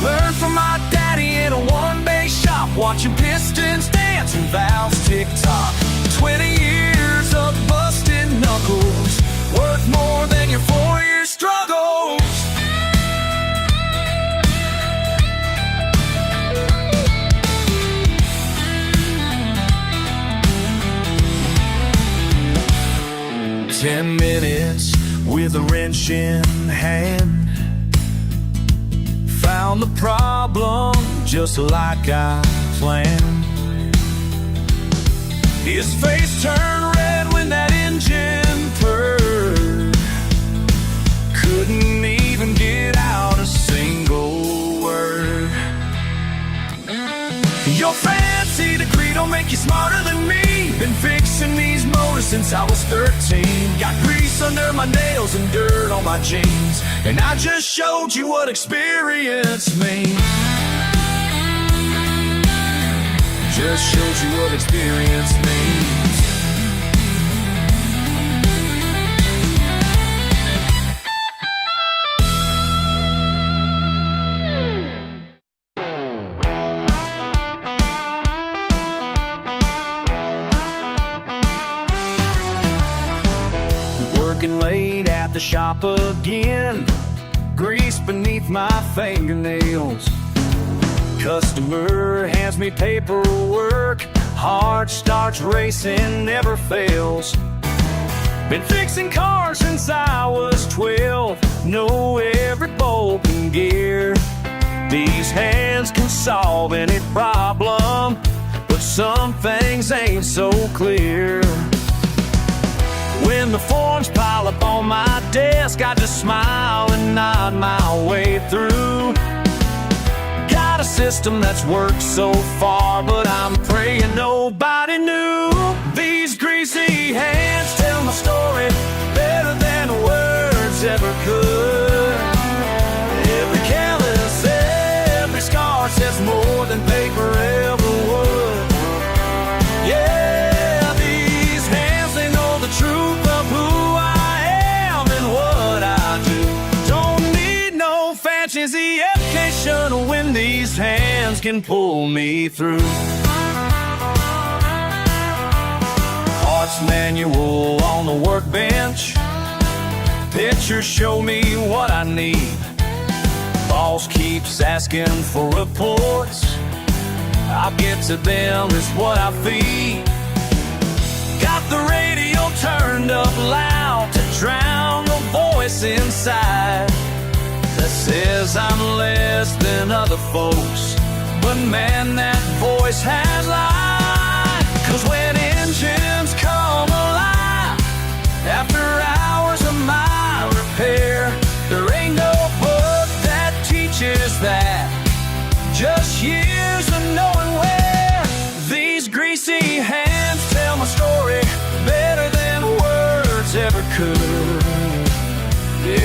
Speaker 1: Learned from my daddy in a one-bay shop, watching pistons dance and valves tick-tock. 20 years of busted knuckles, worth more than your 4-year struggles. Ten minutes with a wrench in hand, found the problem just like I planned. His face turned red when that engine purred, couldn't even get out a single word. Your fancy degree don't make you smarter than me. Been fixing these motors since I was 13. Got grease under my nails and dirt on my jeans, and I just showed you what experience means. Just showed you what experience means. Working late at the shop again, grease beneath my fingernails. Customer hands me paperwork, heart starts racing, never fails. Been fixing cars since I was 12, know every bolt and gear. These hands can solve any problem, but some things ain't so clear. When the forms pile up on my desk, I just smile and nod my way through. Got a system that's worked so far, but I'm praying nobody knew. These greasy hands tell my story better than words ever could. Every callus, every scar says more than paper ever would. Yeah, these hands, they know the truth of who I am and what I do. Don't need no fancy education when these hands can pull me through. Parts manual on the workbench, pictures show me what I need. Boss keeps asking for reports, I'll get to them, is what I feed. Got the radio turned up loud to drown the voice inside that says I'm less than other folks, but man, that voice has lied. 'Cause when engines After hours of my repair, there ain't no book that teaches that. Just years of knowing where. These greasy hands tell my story better than words ever could.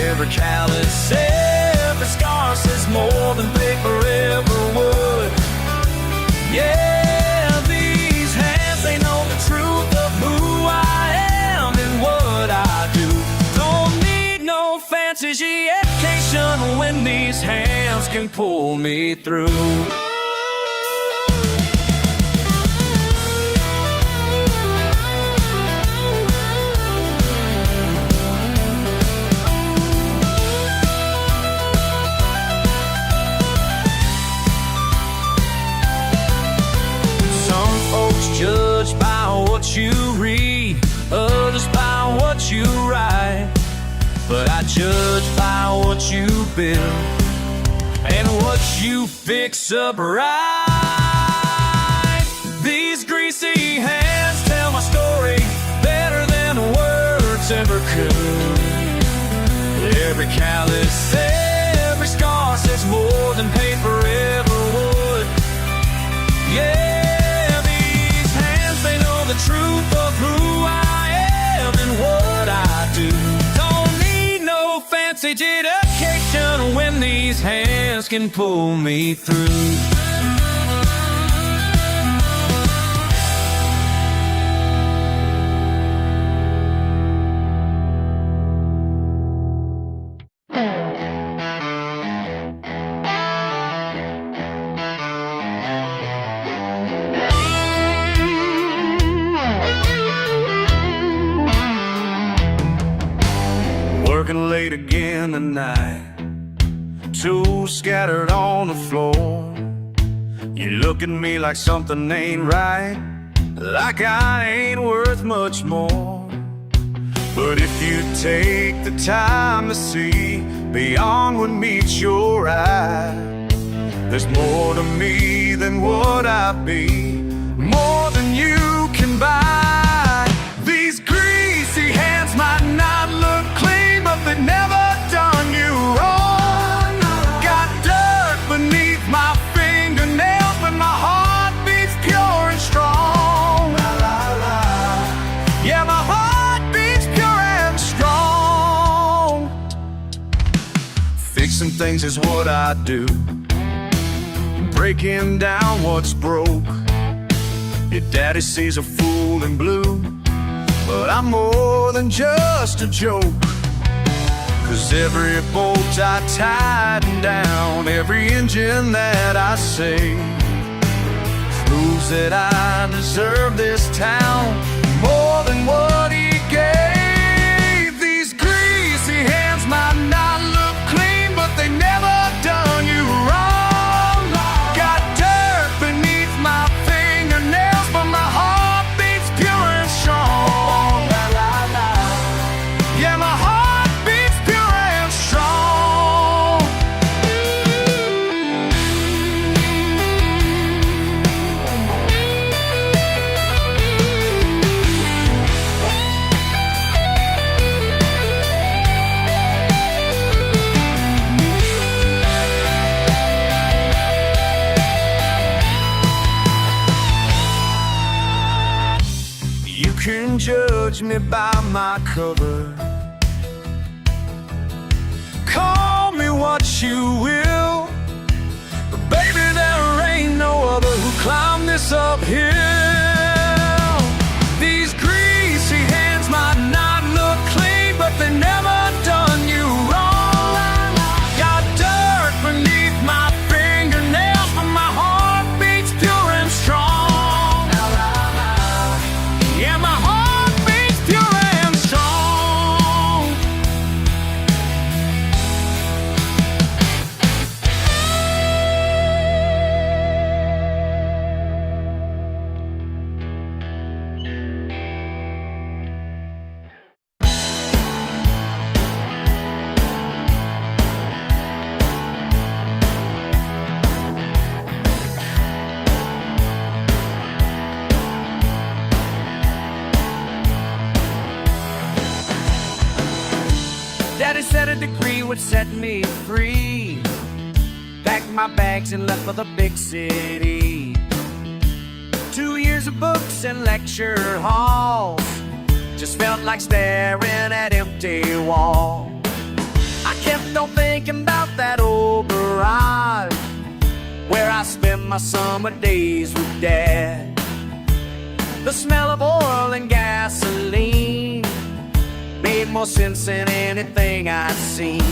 Speaker 1: Every callus, every scar says more than paper ever would. Yeah, these hands, they know the truth of who I am and what I do. Don't need no fancy education when these hands can pull me through. Judge by what you read, others by what you write, but I judge by what you build and what you fix up right. These greasy hands tell my story better than words ever could. Every callus, every scar says more than paper ever would. Yeah, the truth of who I am and what I do. Don't need no fancy education when these hands can pull me through. Working late again tonight, tools scattered on the floor. You look at me like something ain't right, like I ain't worth much more. But if you take the time to see beyond what meets your eye, there's more to me than what I be, more than you can buy. These greasy hands might not look clean, but they never done you wrong. Got dirt beneath my fingernails, but my heart beats pure and strong. Yeah, my heart beats pure and strong. Fixing things is what I do, breaking down what's broke. Your daddy sees a fool in blue, but I'm more than just a joke. 'Cause every bolt I tighten down, every engine that I save, proves that I deserve this town more than what he gave. These greasy hands might not look clean, but they never done you wrong. Got dirt beneath my fingernails, but my heart beats pure and strong. Yeah, my heart beats pure and strong. You can judge me by my cover, call me what you will, but baby, there ain't no other who climbed this uphill. These greasy hands might not look clean, but they never done you wrong. Got dirt beneath my fingernails, but my heart beats pure and strong. Yeah, my heart beats pure and strong. degree would set me free. Packed my bags and left for the big city. 2 years of books and lecture halls just felt like staring at empty walls. I kept on thinking about that old garage where I spent my summer days with Dad. The smell of oil and gasoline made more sense than anything I'd seen.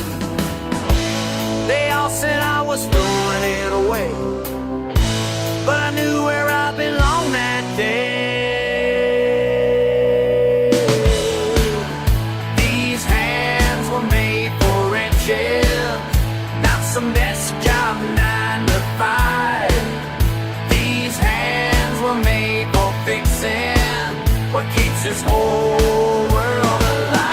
Speaker 1: They all said I was throwing it away, but I knew where I belonged that day. These hands were made for wrenches, not some desk job 9 to 5. These hands were made for fixing what keeps this whole world alive.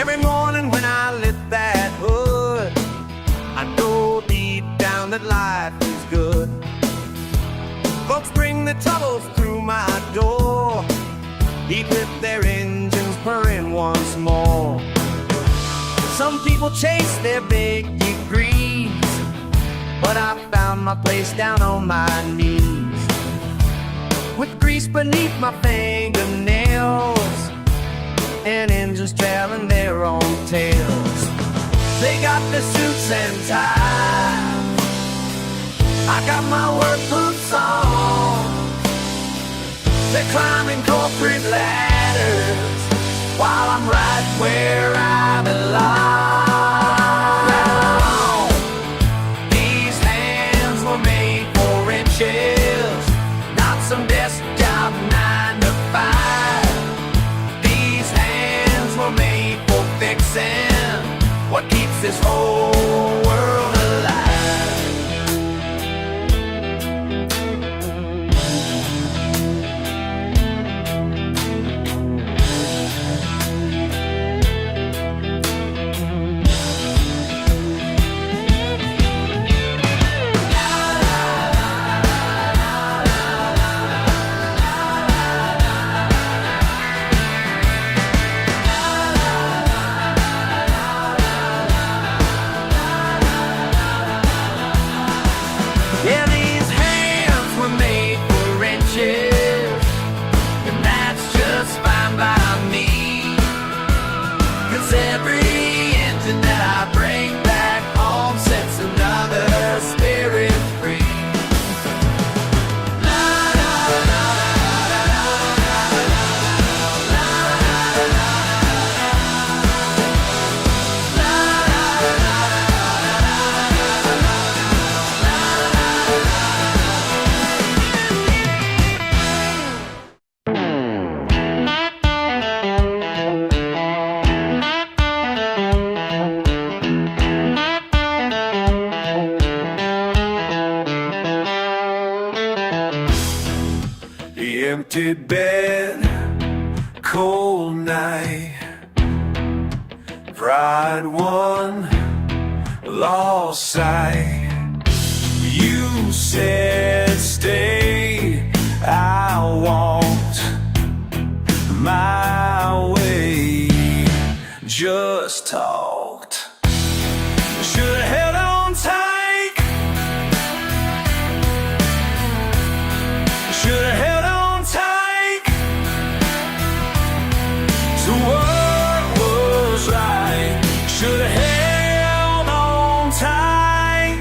Speaker 1: Every morning when I lit that hood, I know deep down that life is good. Folks bring the troubles through my door, heat with their engines purring once more. Some people chase their big degrees, but I found my place down on my knees, with grease beneath my fingernails and engines trailing their own tails. They got the suits and ties, I got my work boots on. They're climbing corporate ladders while I'm right where I belong. These hands were made for wrenches, not some desk job 9 to 5. These hands were made for fixing what keeps this whole world alive. Yeah, these hands were made for wrenches, and that's just fine by me. 'Cause every engine that I bring back home sets another spirit free. The empty bed, cold night, pride won, lost sight. You said stay, I walked my way, just talked. Should've held on tight, should've held on tight to what was right. Should've held on tight.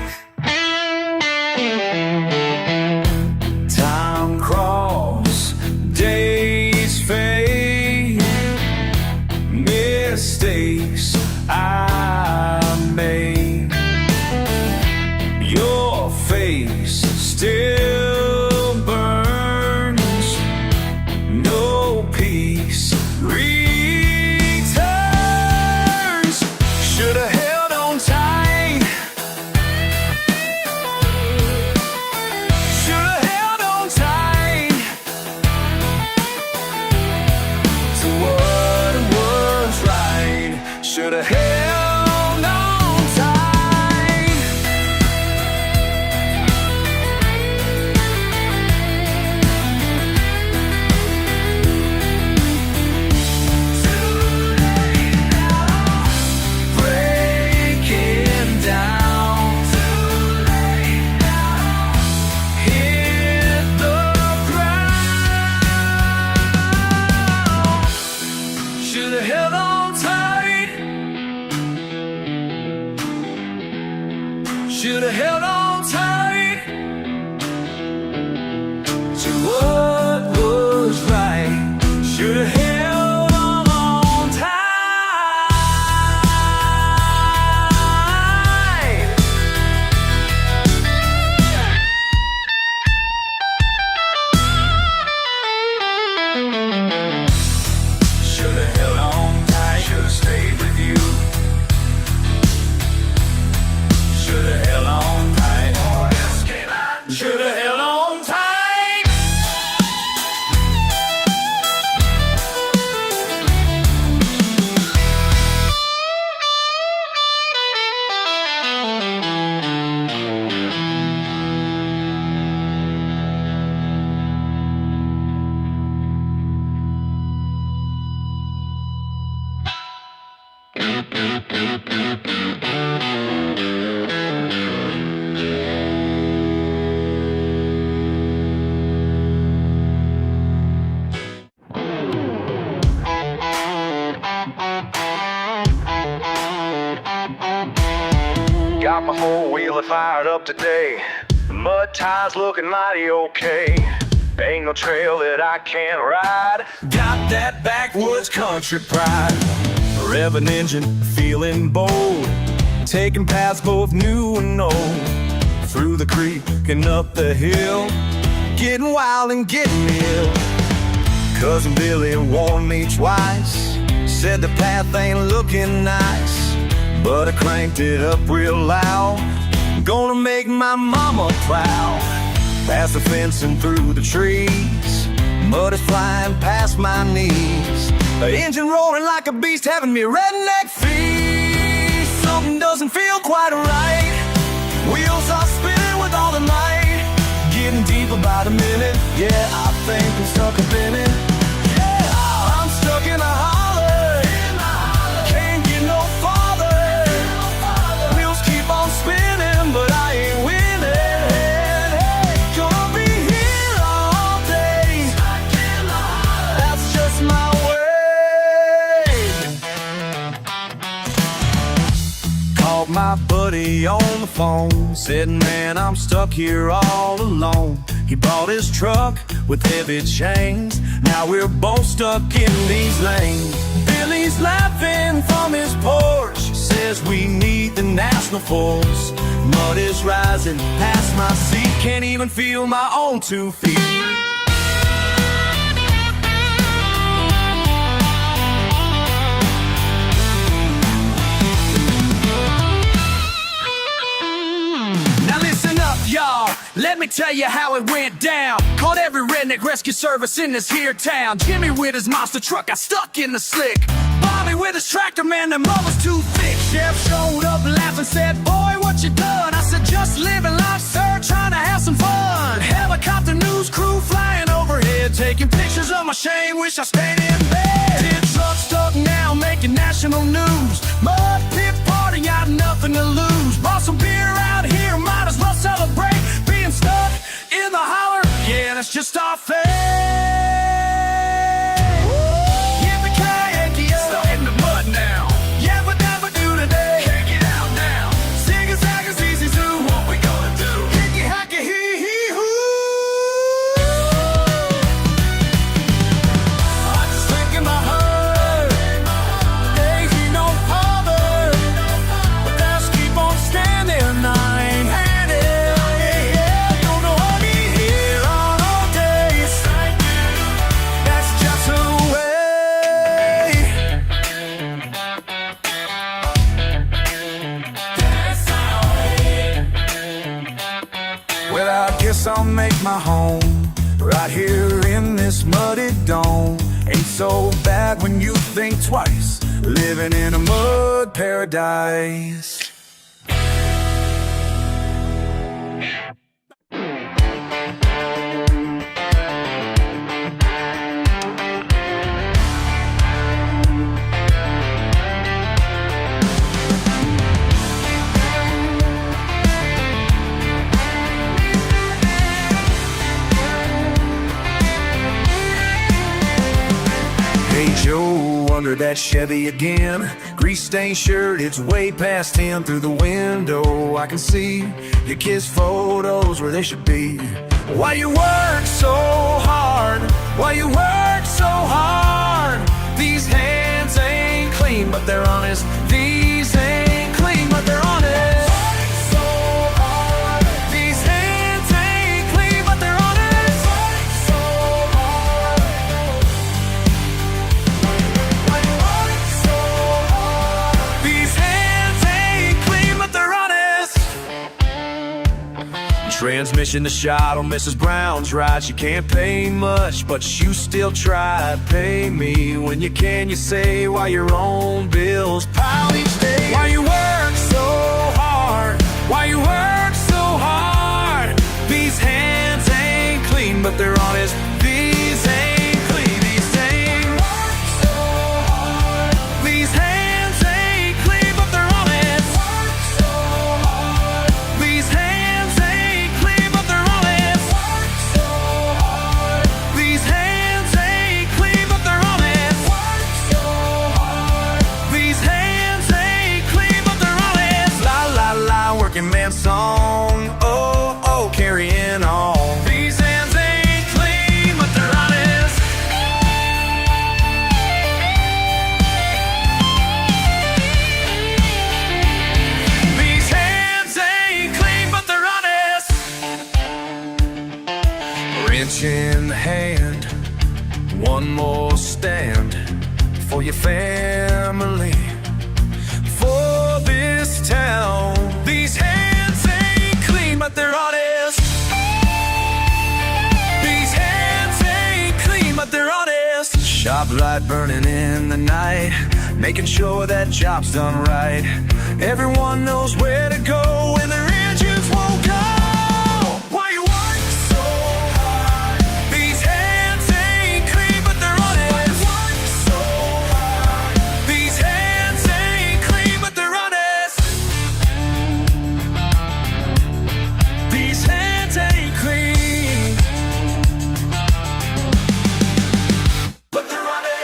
Speaker 1: Should've held on tight to what was right. Should've held on tight. Should've held on tight. Should've stayed with you. Should've held on tight. Should've held on tight. Got my four-wheeler fired up today. The mud tires looking mighty okay. Ain't no trail that I can't ride. Got that backwoods country pride. Revving engine, feeling bold. Taking paths both new and old. Through the creek and up the hill. Getting wild and getting ill. Cousin Billy warned me twice. Said the path ain't looking nice. But I cranked it up real loud. Gonna make my mama proud. Past the fence and through the trees. Mud is flying past my knees. The engine roaring like a beast, having me redneck feet. Something doesn't feel quite right. Wheels are spinning with all the might. Getting deeper by the minute. Yeah, I think I'm stuck up in it. Yeah, I'm stuck in a holler. Can't get no farther. Wheels keep on spinning, but I ain't winning. Gonna be here all day. That's just my way. Called my buddy on the phone. Said, man, I'm stuck here all alone. He bought his truck with heavy chains. Now we're both stuck in these lanes. Billy's laughing from his porch. Says we need the national force. Mud is rising past my seat. Can't even feel my own 2 feet. Now listen up, y'all. Let me tell you how it went down. Called every redneck rescue service in this here town. Jimmy with his monster truck got stuck in the slick. Bobby with his tractor, man, the mud was too thick. Sheriff showed up laughing, said, boy, what you done? I said, just living life, sir, trying to have some fun. Helicopter news crew flying overhead, taking pictures of my shame, wish I stayed in bed. Tin truck stuck now, making national news. Mud pit party, got nothing to lose. Brought some beer out here, might as well celebrate. Being stuck in the holler, yeah, that's just our fate. Well, I guess I'll make my home right here in this muddy dome. Ain't so bad when you think twice, living in a mud paradise. Joe under that Chevy again. Grease-stained shirt, it's way past 10. Through the window I can see your kids' photos where they should be. Why you work so hard? Why you work so hard? These hands ain't clean, but they're honest. These ain't clean, but they're honest. Transmission to shot on Mrs. Brown's ride. She can't pay much, but you still try. Pay me when you can, you say, while your own bills pile each day. Why you work so hard? Why you work so hard? These hands ain't clean, but they're honest. These ain't clean, these ain't work so hard. These hands ain't clean, but they're honest. Work so hard. These hands man song, oh, oh, carrying on. These hands ain't clean, but they're honest. These hands ain't clean, but they're honest. Wrench in hand, one more stand for your family, for this town. These hands ain't clean, but they're honest. These hands ain't clean, but they're honest. Shop light burning in the night, making sure that job's done right. Everyone knows where to go when their engines won't go. Why you work so hard? These hands ain't clean, but they're honest. Why you work so hard? These hands ain't clean, but they're honest. These hands ain't clean, but they're honest.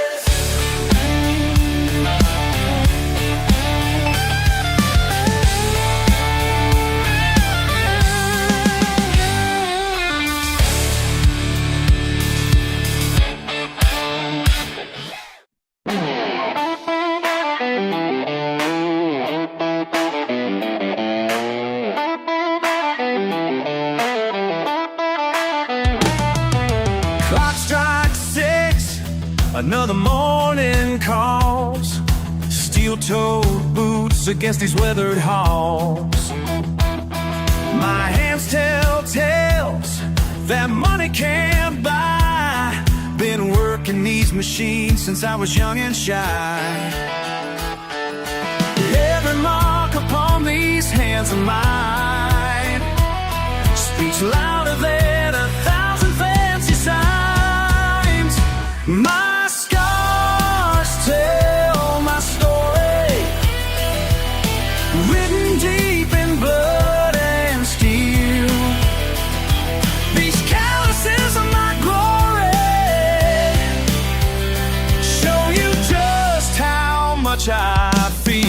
Speaker 1: Clock strikes 6, another morning calls. Steel-toed boots against these weathered halls. My hands tell tales that money can't buy. Been working these machines since I was young and shy. Every mark upon these hands of mine speaks louder than 1,000 fancy signs. My scars tell my story, written deep in blood and steel. These calluses are my glory, show you just how much I feel.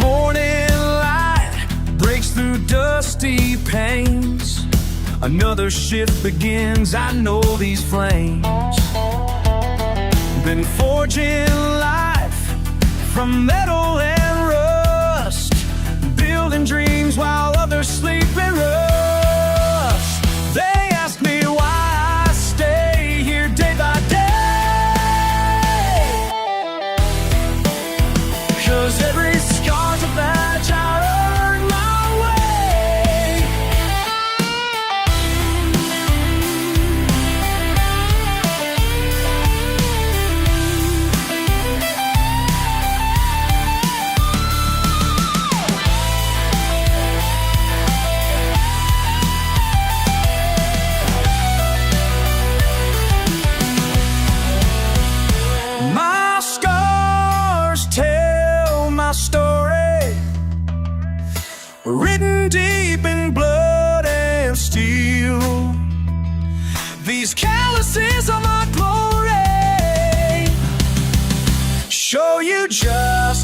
Speaker 1: Morning light breaks through dusty panes. Another shift begins, I know these flames. Been forging life from metal and rust, building dreams while others sleep in rust. They ask me why I stay here day by day, 'cause every scar's a badge I earned my way.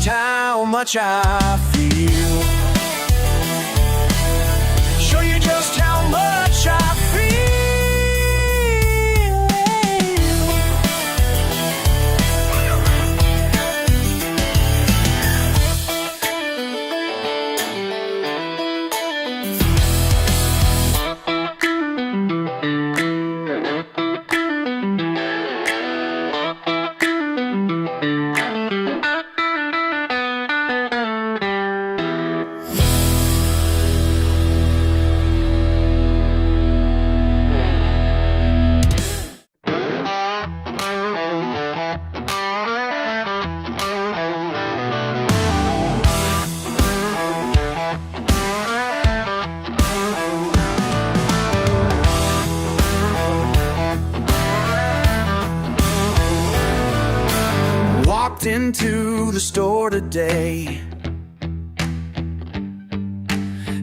Speaker 1: how much I feel. Show you just how much I feel. Walked into the store today,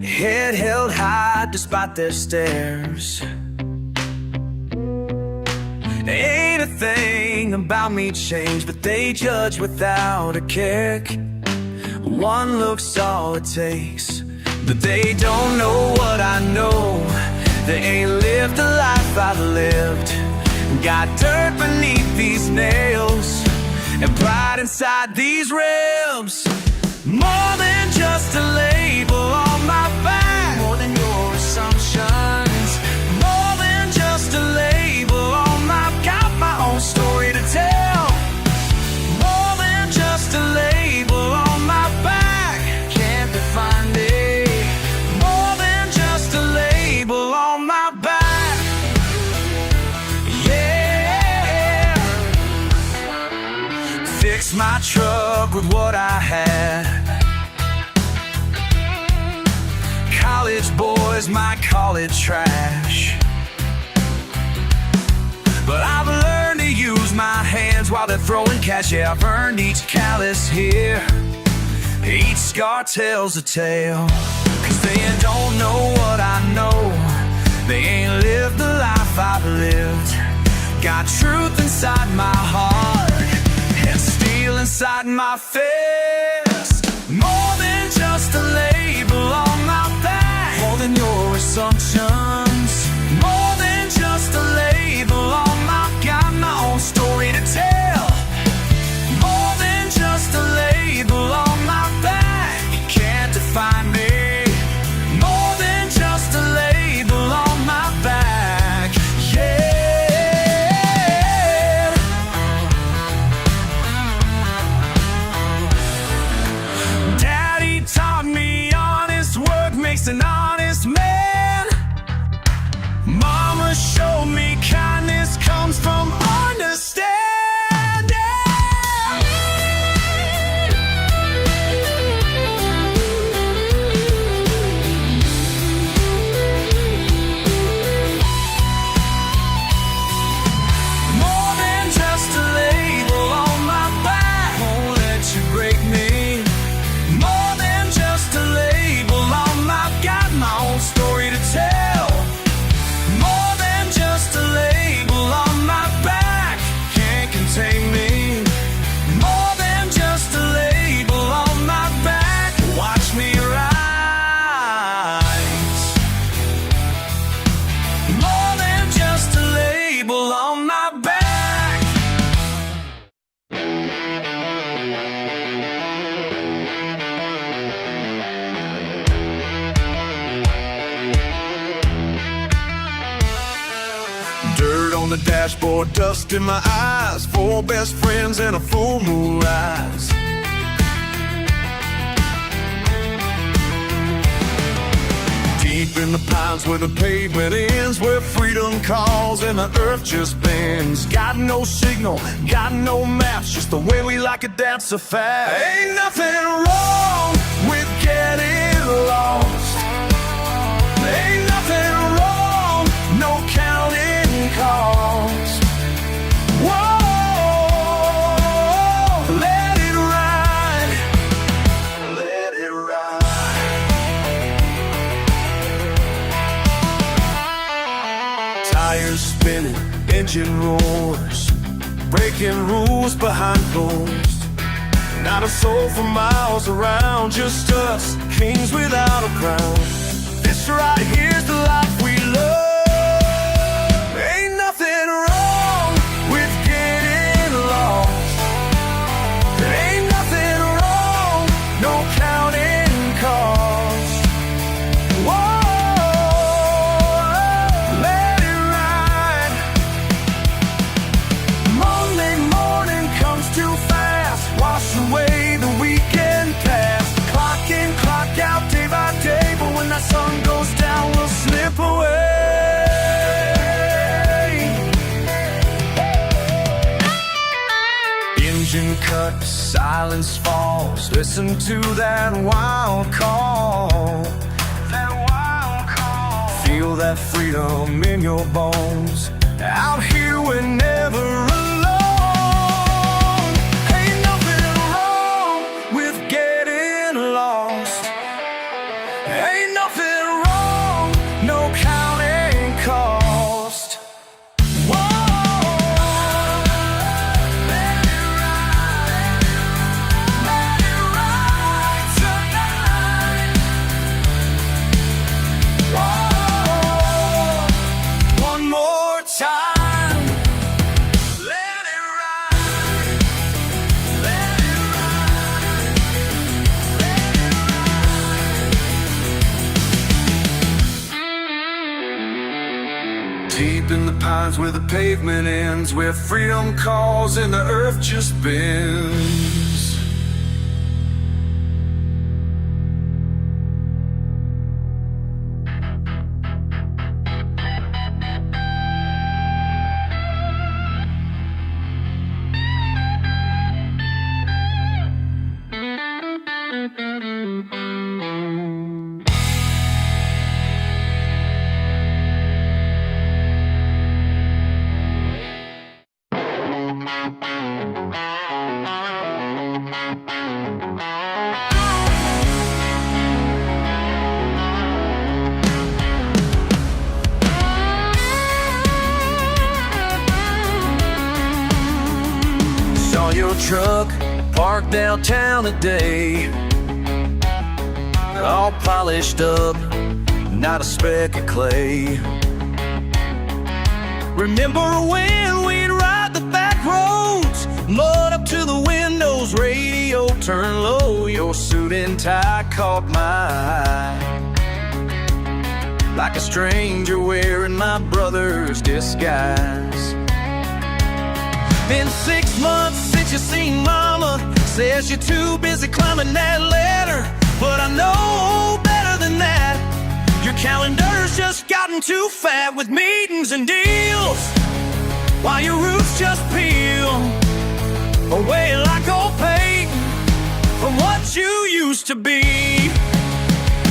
Speaker 1: head held high despite their stares. Ain't a thing about me changed, but they judge without a kick. One look's all it takes, but they don't know what I know. They ain't lived the life I've lived. Got dirt beneath these nails and pride inside these ribs. More than just a label on my back, more than your assumptions. More than just a label on my, got my own story to tell. More than just a label on my back, can't define me. More than just a label on my back. Fix my truck with what I had. College boys might call it trash, but I've learned to use my hands while they're throwing cash. Yeah, I've earned each callus here. Each scar tells a tale, 'cause they don't know what I know. They ain't lived the life I've lived. Got truth inside my heart and steel inside my fist. More than just a label on my back, more than your assumptions. More than just a label on my, got my own story to tell. More than just a label on my back, you can't define me. More than just a label on my back, yeah. An honest man. Mama showed me kindness comes from understanding. More than just a label on my back, won't let you break me. More than just a label on my, got my own story to tell. More than just a label on my back, can't contain me. More than just a label on my back, watch me rise. More than just a label on my back. Dirt on the dashboard, dust in my eyes. 4 best friends and a full moon rise. Deep in the pines where the pavement ends, where freedom calls and the earth just bends. Got no signal, got no maps, just the way we like it, that's a fact. Ain't nothing wrong with getting lost. Ain't nothing wrong, no counting cost. Whoa, let it ride, let it ride. Tires spinning, engine roars, breaking rules behind closed. Not a soul for miles around, just us, kings without a crown. This right here's the life we love. Ain't nothing wrong with getting lost. There ain't nothing wrong, no counting cost. Whoa, let it ride. Monday morning comes too fast, wash away the weekend past. Clock in, clock out, day by day, but when that sun goes down, we'll slip away. Engine cut, silence falls. Listen to that wild call. That wild call. Feel that freedom in your bones. Out here we're never alone. Ain't nothing wrong with getting lost. Ain't nothing wrong, no counting cost. Whoa, let it ride tonight. Whoa, one more time. Let it ride, let it ride, let it ride. Deep in the pines where the pavement ends, where freedom calls and the earth just bends. Saw your truck parked downtown today, all polished up, not a speck of clay. Remember when we'd ride the back roads, mud up to the windows, radio turned low. Your suit and tie caught my eye, like a stranger wearing my brother's disguise. Been 6 months since you seen mama, says you're too busy climbing that ladder. But I know better than that, your calendar's just gotten too fat with meetings and deals, while your roots just peel away like old paint from what you used to be.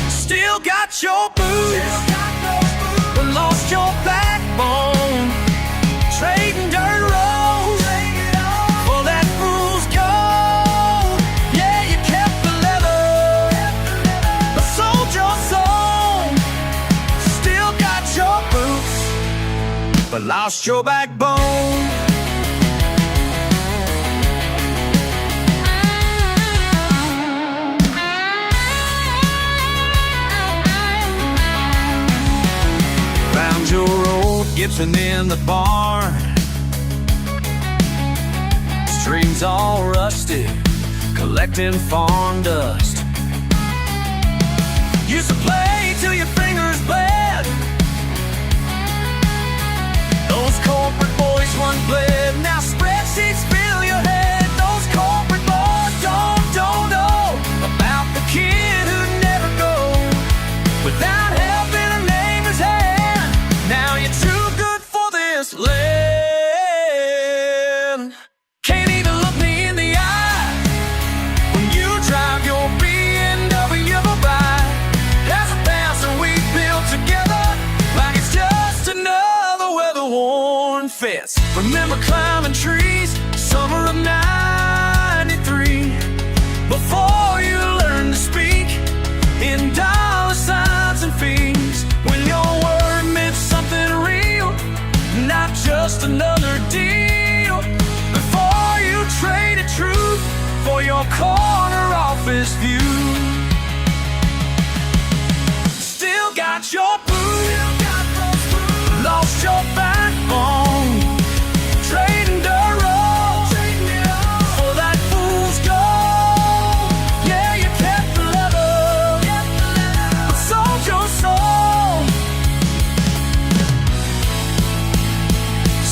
Speaker 1: Still got your boots, but lost your backbone, trading dirt roads for that fool's gold. Yeah, you kept the leather, but sold your soul. Still got your boots, but lost your backbone. Found your old Gibson in the barn, strings all rusted, collecting farm dust. Used to play till your fingers bled, those corporate boys once bled. Now spreadsheets fill your head. Those corporate boys don't know about the kid who never goes without help in a neighbor's hand. Now you're too good for this land. Can't even look me in the eye when you drive your BMW by. That's a thousand we built together, like it's just another weather-worn fence. Remember climbing trees, so this view. Still got your boots, lost your backbone, trading dirt road for that fool's gold. Yeah, you kept the leather, but sold your soul.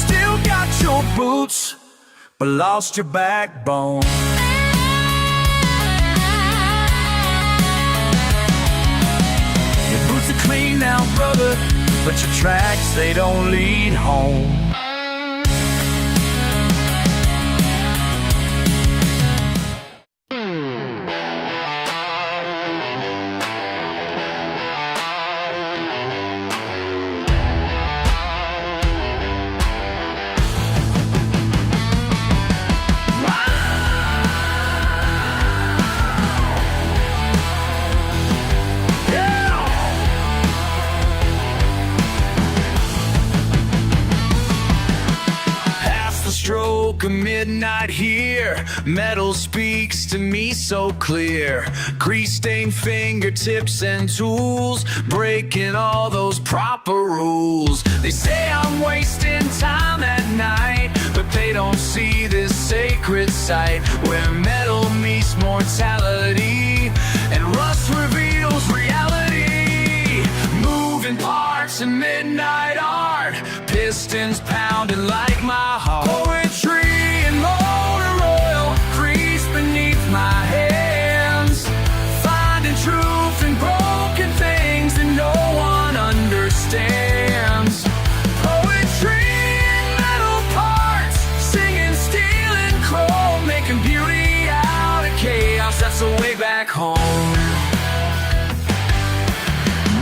Speaker 1: Still got your boots, but lost your backbone. Your boots are clean now, brother, but your tracks, they don't lead home. Stroke of midnight here, metal speaks to me so clear. Grease-stained fingertips and tools, breaking all those proper rules. They say I'm wasting time at night, but they don't see this sacred sight where metal meets mortality and rust reveals reality. Moving parts in midnight art, pistons pounding like my heart. Poetry and motor oil, grease beneath my hands, finding truth in broken things that no one understands. Poetry in metal parts, singing steel and chrome, making beauty out of chaos. That's the way back home.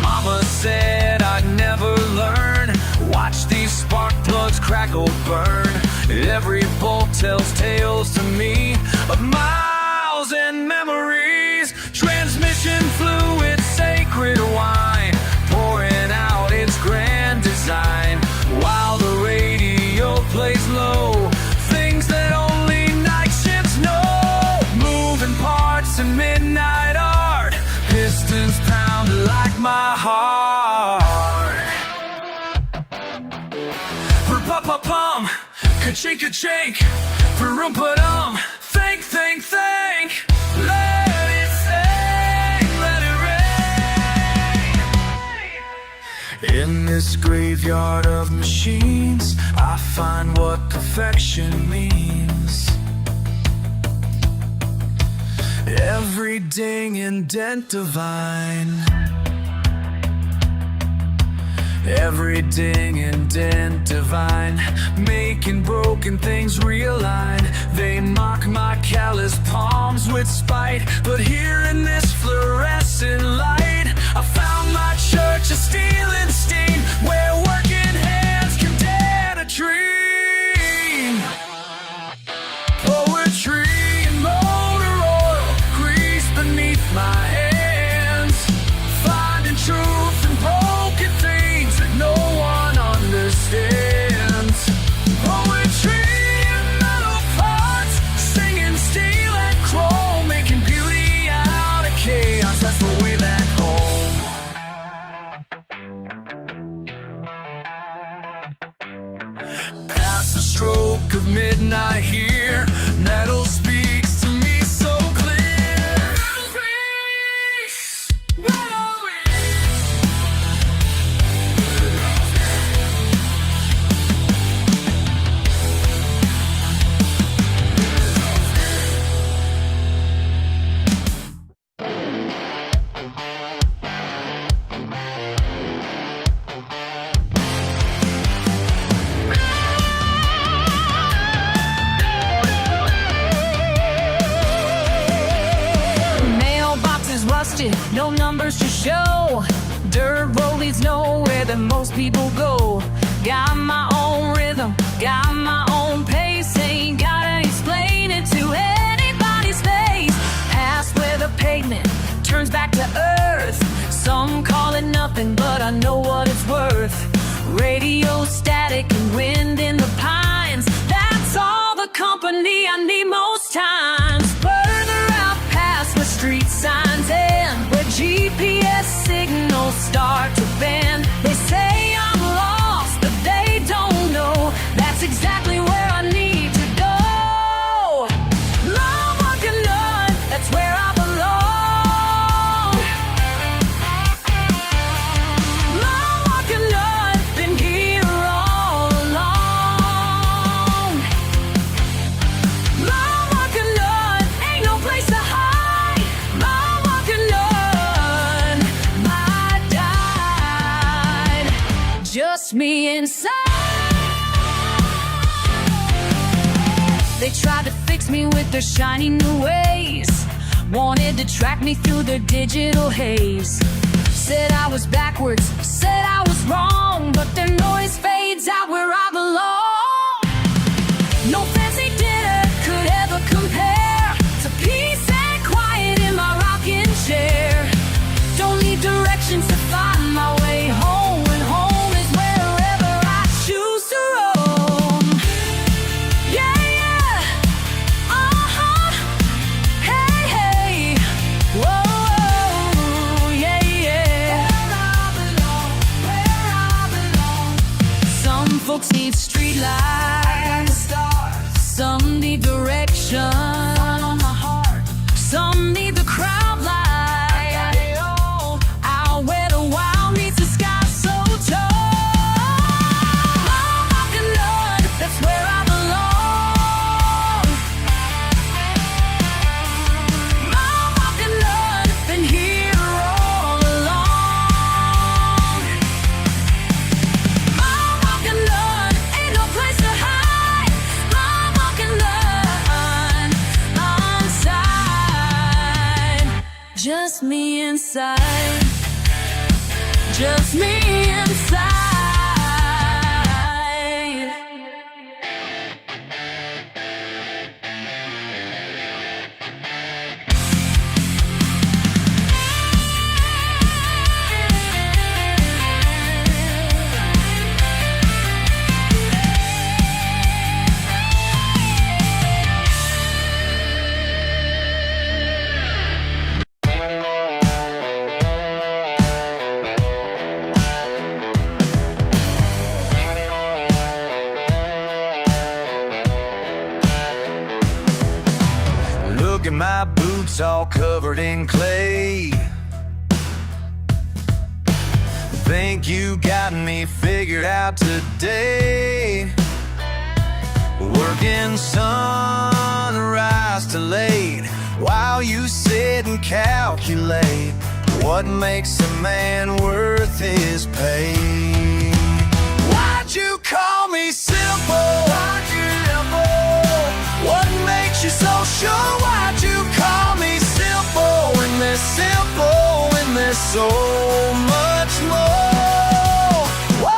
Speaker 1: Mama said I'd never learn. Watch these spark plugs crackle, burn. Every bolt tells tales to me of miles and memories. Transmission fluid, sacred wine, pouring out its grand design, while the radio plays low, things that only night shifts know. Moving parts in midnight art, pistons pound like my heart. Pa-pa-pum, ka-chink, ka-chink, pa-rum-pa-dum, think, think, think. Let it sing, let it rain. In this graveyard of machines, I find what perfection means. Every ding and dent divine, every ding and dent divine, making broken things realign. They mock my callous palms with spite, but here in this fluorescent light, I found my church, a steel and steam, where working hands can dare to dream. Poetry and motor oil, grease beneath my hands, finding truth in broken things that no one understands. Poetry in metal parts, singing steel and chrome, making beauty out of chaos. That's the way back home. Past the stroke of midnight here, metal speaks to me so clear. Metal no numbers to show. Dirt road leads nowhere that most people go. Got my own rhythm, got my own pace. Ain't gotta explain it to anybody's face. Past where the pavement turns back to earth. Some call it nothing, but I know what it's worth. Radio static and wind in the pines, that's all the company I need most times. Further out past where
Speaker 2: street signs end, where GPS signals start to bend. They say I'm lost, but they don't know that's exactly where I need to go. Long walking none, that's where I belong. Long walking none, been here all along. Long walking none, ain't no place to hide. Long walking none, I died. Just me inside. They tried to fix me with their shiny new ways, wanted to track me through their digital haze. Said I was backwards, said I was wrong, but their noise fades out where I belong. No fancy dinner could ever compare to peace and quiet in my rocking chair. Don't need directions to find my way home, and home is wherever I choose to roam. Yeah, yeah, uh-huh, hey, hey, whoa, yeah, yeah. Where I belong. Some folks need street lights, some need direction, some need the crowd light. Out where the wild meets the sky so tall. Long walking none, that's where I belong. Long walking none, been here all along. Long walking none, ain't no place to hide. Long walking none, inside. Just me inside. Just me inside.
Speaker 1: Look at my boots all covered in clay. Think you got me figured out today. Working sunrise to late, while you sit and calculate what makes a man worth his pay. Why'd you call me simple? Why'd you simple? What makes you so sure? Why'd you call me simple when there's so much more? Whoa!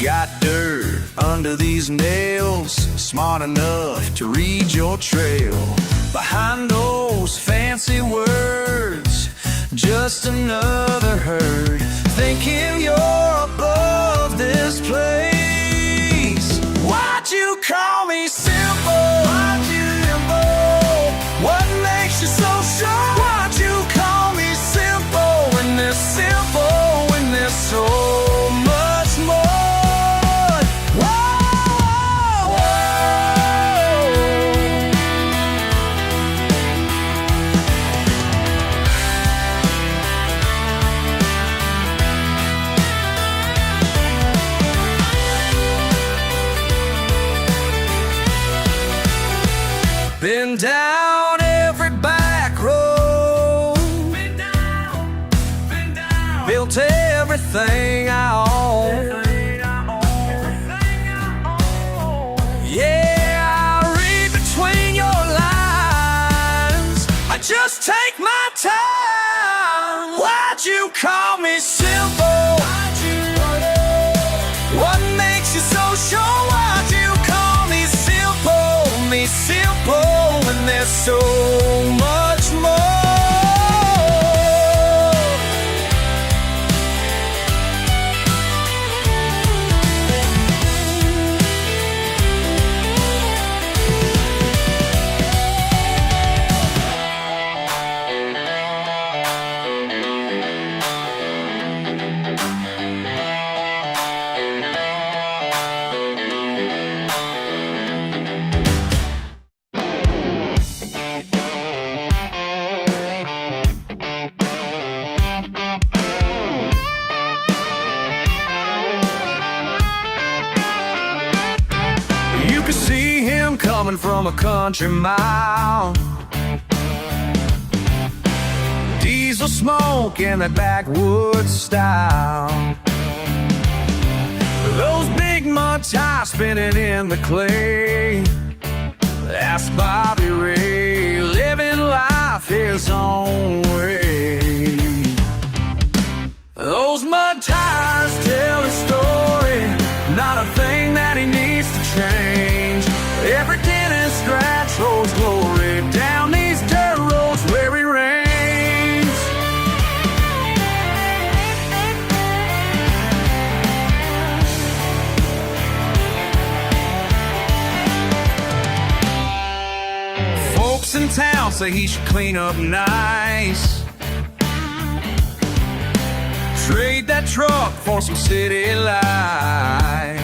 Speaker 1: Got dirt under these nails, smart enough to read your trail. Behind those fancy words, just another herd, thinking you're above this place. Why'd you call me simple? Why'd you simple? What makes you so sure? Why'd you call me simple when there's so much more? Whoa, been down every back road, been down, built everything I own. Yeah, I read between your lines, I just take my time. Why'd you call me simple? What makes you so sure? Why'd you call me simple? When there's so much more. You could see him coming from a country mile. Diesel smoke in that backwoods style. Those big mud tires spinning in the clay. That's Bobby Ray, living life his own way. Those mud tires tell a story, not a thing that he needs to change. Every dent and scratch holds glory down these dirt roads where he reigns. Folks in town say he should clean up nice. Trade that truck for some city life.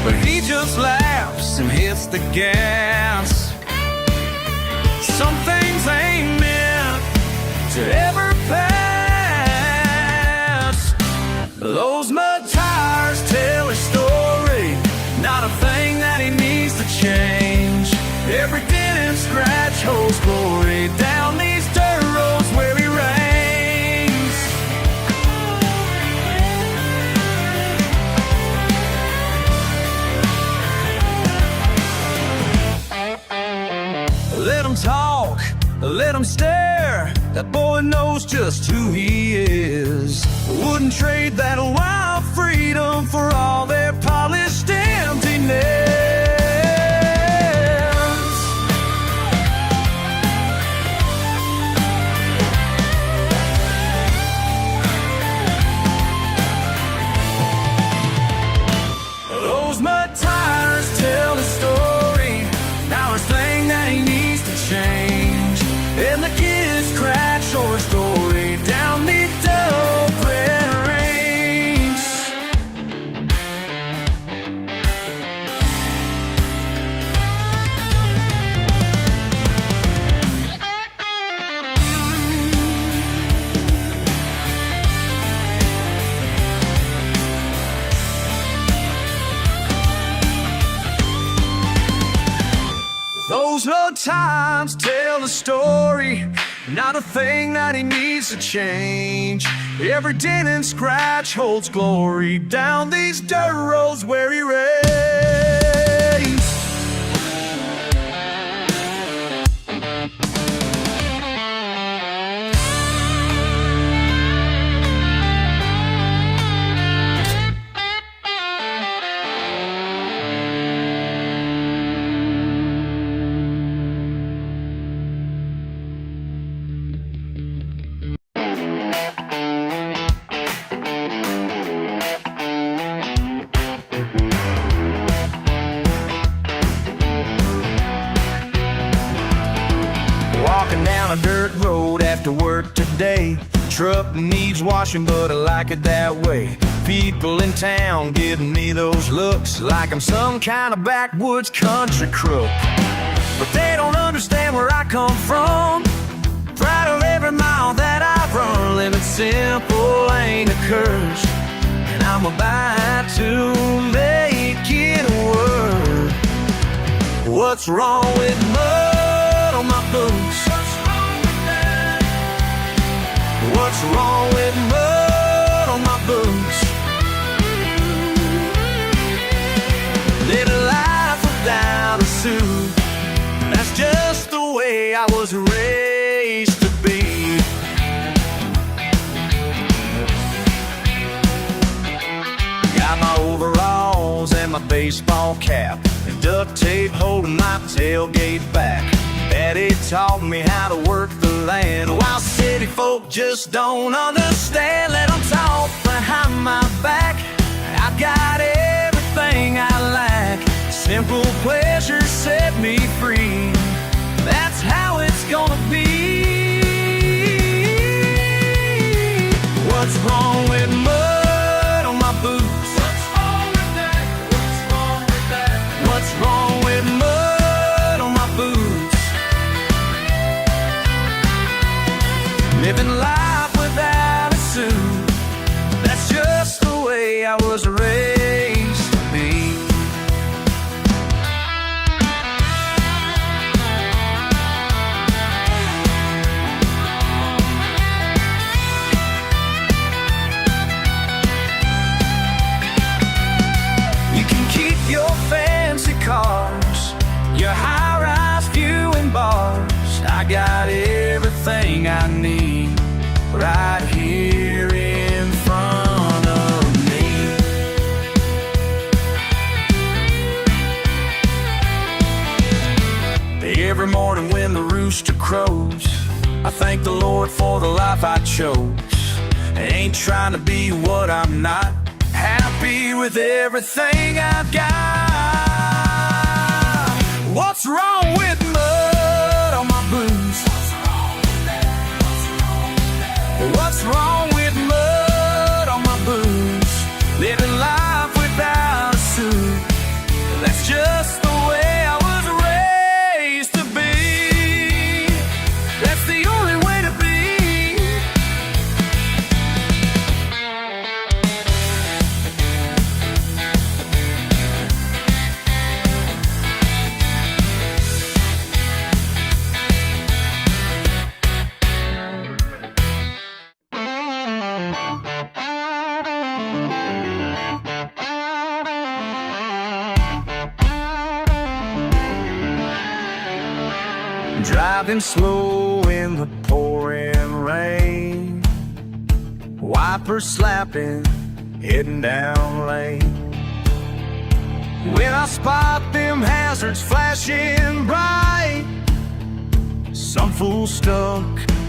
Speaker 1: But he just laughs and hits the gas. Some things ain't meant to ever pass. Those mud tires tell a story, not a thing that he needs to change. Every dent and scratch holds glory down these dirt roads where he reigns. Let him talk, let him stare. That boy knows just who he is. Wouldn't trade that wild freedom for all their polished emptiness. Those mud tires tell the story, now it's thing that he needs to change. And the kids scratch or story down the dope red range. Those old times tell the story, not a thing that he needs to change. Every dent and scratch holds glory down these dirt roads where he reigns. Walking down a dirt road after work today. Truck needs washing, but I like it that way. People in town giving me those looks like I'm some kind of backwoods country crook. But they don't understand where I come from. Proud of every mile that I've run. Living simple ain't a curse, and I'm about to make it work. What's wrong with mud on my boots? What's wrong with mud on my boots? Living life without a suit, that's just the way I was raised to be. Got my overalls and my baseball cap, and duct tape holding my tailgate back. Daddy taught me how to work the land, while city folk just don't understand. Let them talk behind my back. I've got everything I lack. Simple pleasures set me free. That's how it's gonna be. What's wrong with mud on my boots? What's wrong with that? What's wrong with that? What's wrong with mud on my boots? Living life without a suit, that's just the way I was raised to be. thank the Lord for the life I chose. I ain't trying to be what I'm not. Happy with everything I've got. What's wrong with mud on my boots? What's wrong with mud on my boots? Living life without a suit. That's just the way I was raised to be. That's the only way to be. Driving slow in the pouring rain, wipers slapping, heading down lane. When I spot them hazards flashing bright, some fool stuck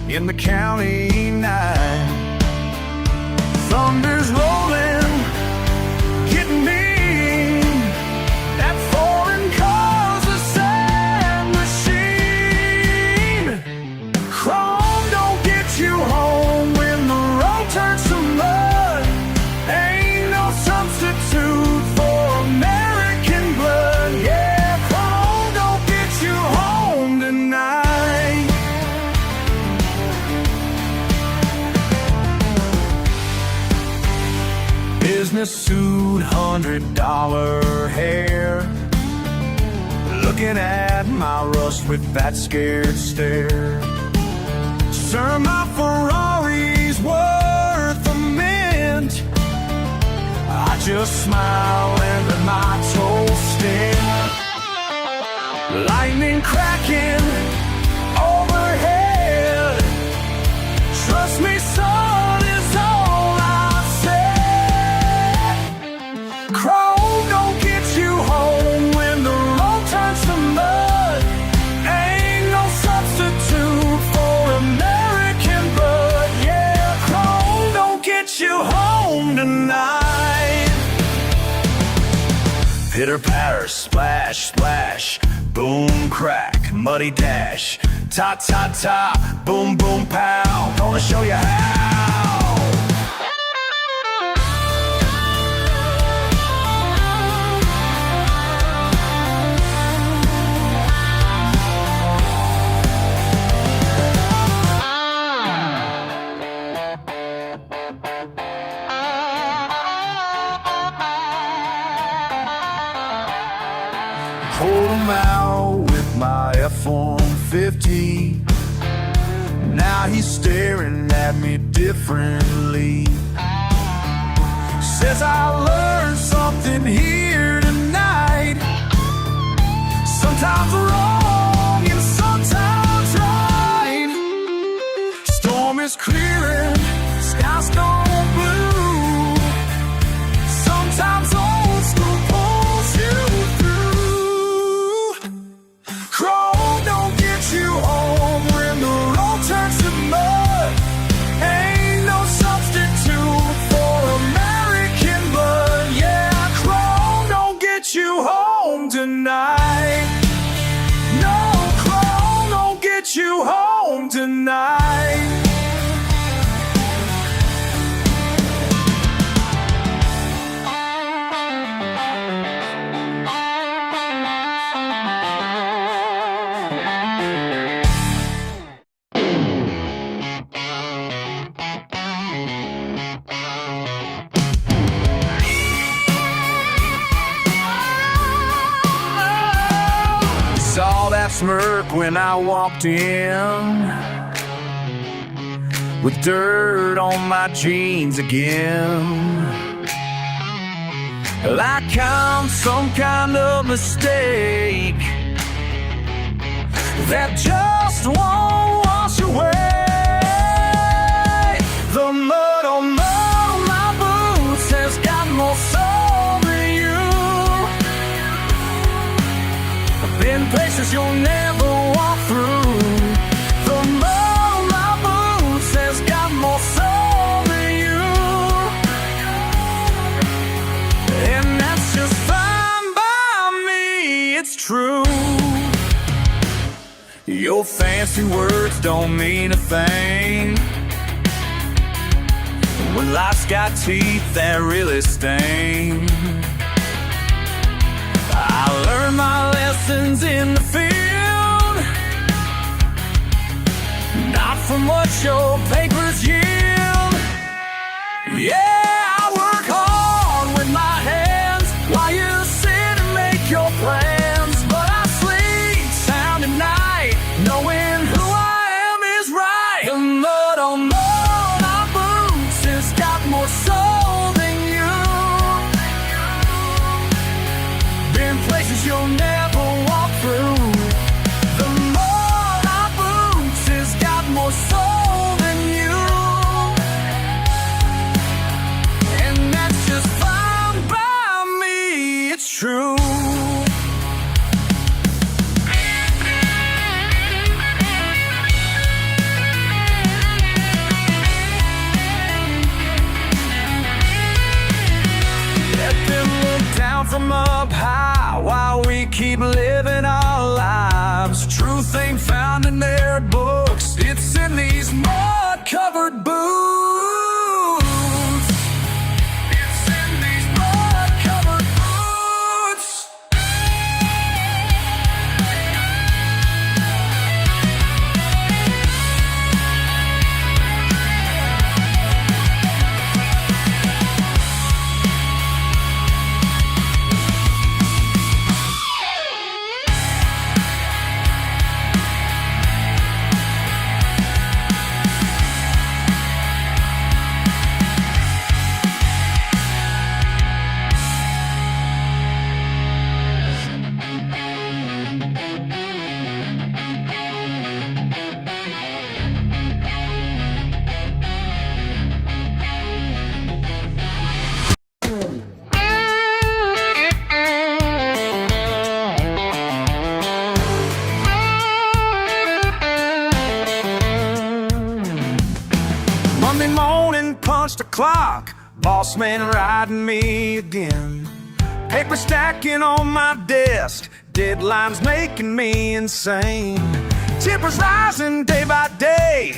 Speaker 1: in the county night. Thunder's rolling, getting me. That foreign car's a sad machine. Chrome don't get you home when the road turns to mud. Ain't no substitute for American blood. Yeah, chrome don't get you home tonight. Business suit, $100 hair, looking at my rust with that scared stare. Sir, my Ferrari's worth a mint. I just smile and let my toes stare. Lightning cracking overhead. Trust me, son, is all I've said. Chrome don't get you home when the road turns to mud. Ain't no substitute for American blood. Yeah, chrome don't get you home tonight. Pitter patter, splash, splash, boom, crack, muddy dash, ta ta ta, boom boom pow. Gonna show you how. Pulled him out with my F-150. Now he's staring at me differently. Says I learned something here tonight. Sometimes wrong and sometimes right. Storm is clearing, sky's gone blue. Sometimes old school pulls you through. Chrome don't get you home when the road turns to mud. Ain't no substitute for American blood. Yeah, chrome don't get you home tonight. No, chrome don't get you home tonight. Saw that smirk when I walked in, with dirt on my jeans again. Like I'm some kind of mistake that just won't wash away. The mud on my boots has got more soul than you. I've been places you'll never walk through. The mud on my it's true. Your fancy words don't mean a thing when life's got teeth that really sting. I learned my lessons in the field, not from what your papers yield. Yeah, I work hard with my hands while you sit and make your plans, but I sleep sound at night knowing who I am is right. The mud on my boots has got more soul than you. Been places you'll never walk through. The mud on boots has got more soul than you, and that's just fine by me. It's true. From up high while we keep living our lives. Truth ain't found in their books, it's in these mud-covered boots. It's in these mud-covered boots. Monday morning punched the clock, boss man riding me again. Paper stacking on my desk, deadlines making me insane. Tempers rising day by day,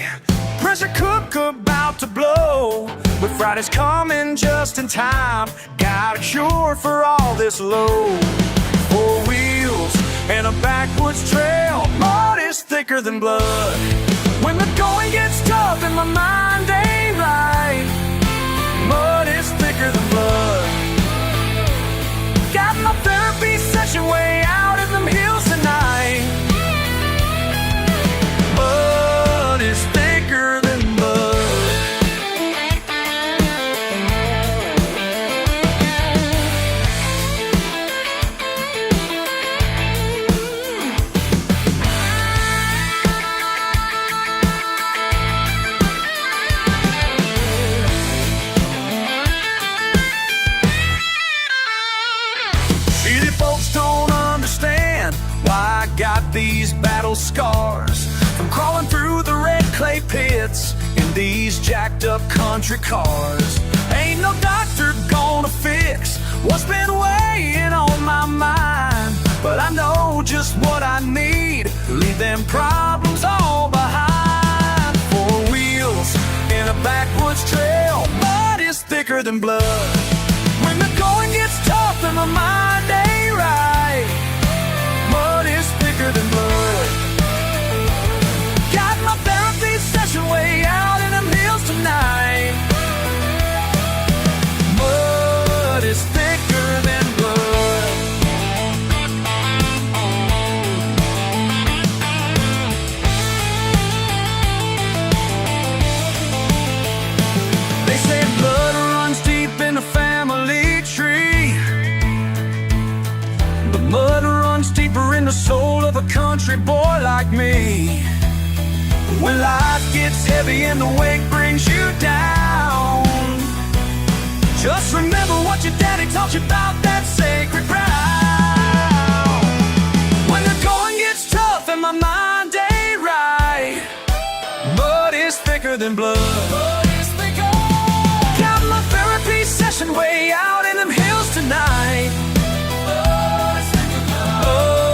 Speaker 1: pressure cook about to blow. But Friday's coming just in time, got a cure for all this load. 4 wheels and a backwoods trail, mud is thicker than blood. When the going gets tough and my mind ain't right, mud is thicker than blood. Got my therapy session way out in them hills tonight. Mud is thicker than blood. Got these battle scars from crawling through the red clay pits in these jacked up country cars. Ain't no doctor gonna fix what's been weighing on my mind, but I know just what I need, leave them problems all behind. 4 wheels in a backwoods trail, mud is thicker than blood. When the going gets tough and my mind ain't right, mud is thicker than blood. Got my therapy session way out in them hills tonight. Mud is thicker than blood. They say blood runs deep in the family tree, but mud runs deeper in the soul of a country boy like me. When life gets heavy and the weight brings you down, just remember what your daddy taught you about that sacred ground. When the going gets tough and my mind ain't right, mud is thicker than blood. Got my therapy session way out in them hills tonight. Oh,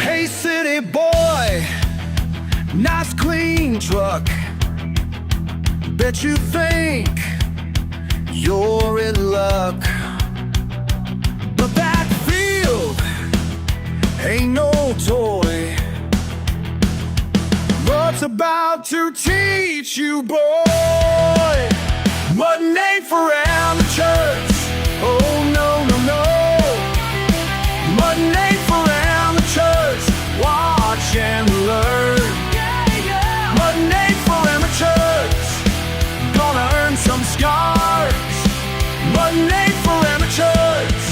Speaker 1: Hey city boy, nice clean truck. Bet you think you're in luck, but that field ain't no toy. What's about to teach you, boy? Mutton ain't for amateurs. Oh no, no, no. Mutton ain't for amateurs. Watch and learn. Mutton ain't for amateurs. Gonna earn some scars. Mutton ain't for amateurs.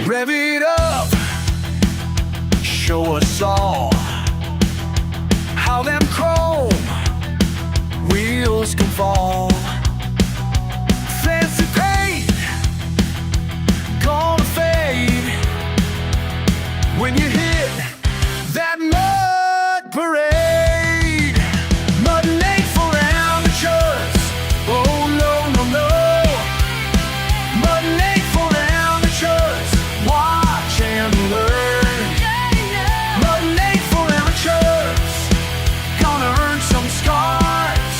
Speaker 1: Rev it up, show us all how them chrome wheels can fall. Fancy paint gonna fade when you hit that mud parade. Mutton ain't for amateurs. Oh no, no, no. Mutton ain't for amateurs. Watch and learn. Mutton ain't for amateurs. Gonna earn some scars.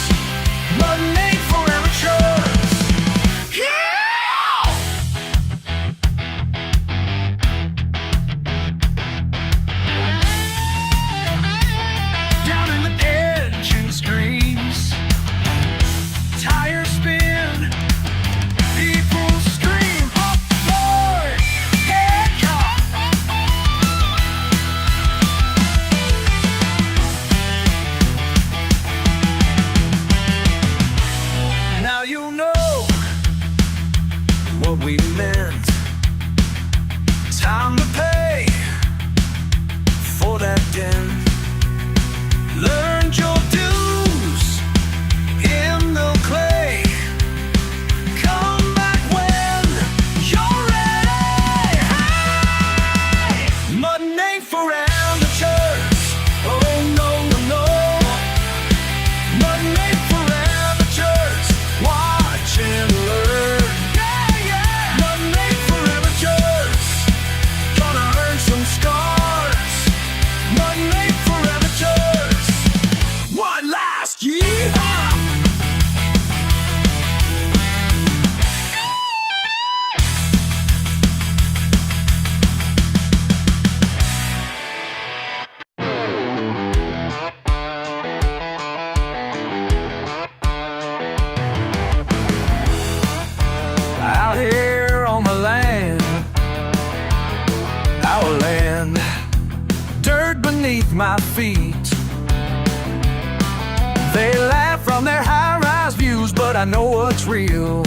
Speaker 1: Mutton ain't for amateurs. Yeah! Down in the engine screams, tires spin, people scream, up Lord, head cut. Now you know what we meant. Time to pay for that dent. Learned your dues in the clay. Come back when you're ready. Hey! Mutton ain't for amateurs. Oh no, no, no. Mutton ain't for amateurs. Watch and learn. Mutton ain't for amateurs. Gonna earn some scars. Mutton ain't for amateurs. One last year. Out here on the land, our land, dirt beneath my feet. They laugh from their high-rise views, but I know what's real.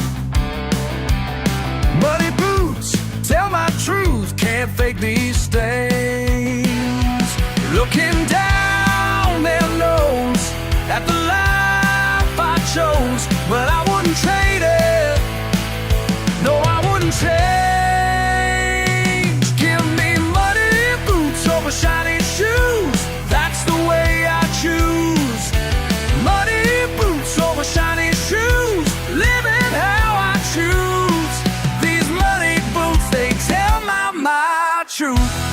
Speaker 1: Muddy boots tell my truth, can't fake these stains. Looking down their nose at the life I chose, but I wouldn't trade it. No, I wouldn't change. Give me muddy boots over shiny shoes. That's the way I choose. Muddy boots over shiny shoes. Living how I choose. These muddy boots, they tell my truth.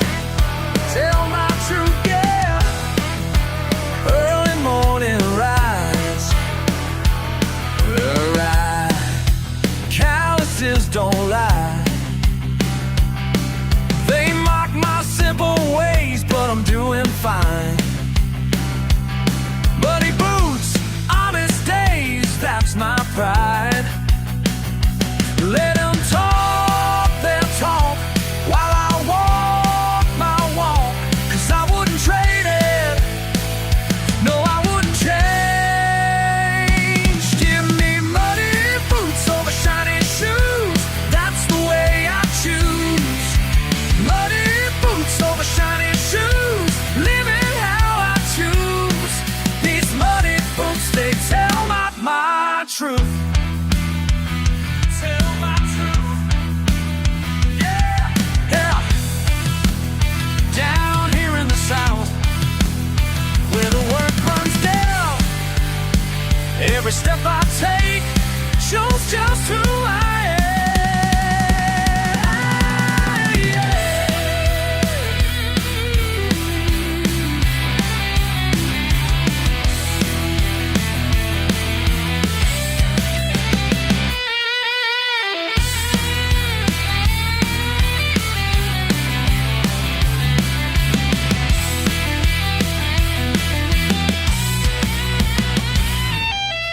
Speaker 1: shows just who I am.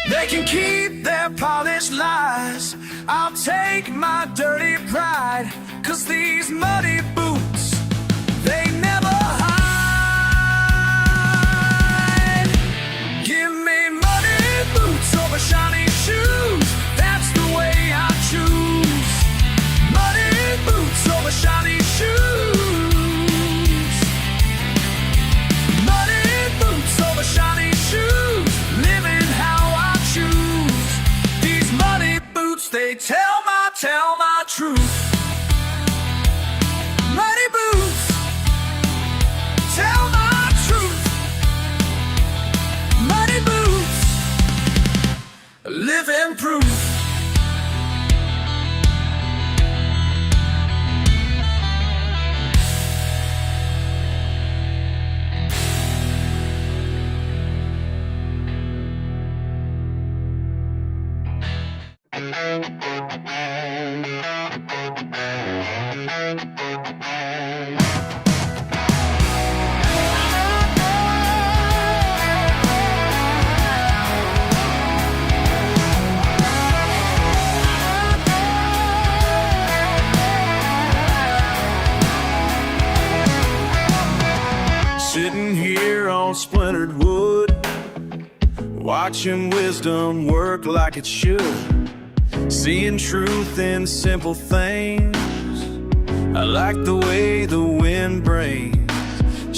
Speaker 1: They can keep their polished lies, I'll take my dirty pride, 'cause these muddy boots, they never hide. Give me muddy boots over shiny shoes, that's the way I choose. Muddy boots over shiny shoes. Muddy boots over shiny shoes, living how I choose. These muddy boots, they tell my truth. Muddy boots tell my truth. Muddy boots, living proof. Sitting here on splintered wood, watching wisdom work like it should, seeing truth in simple things. I like the way the wind brings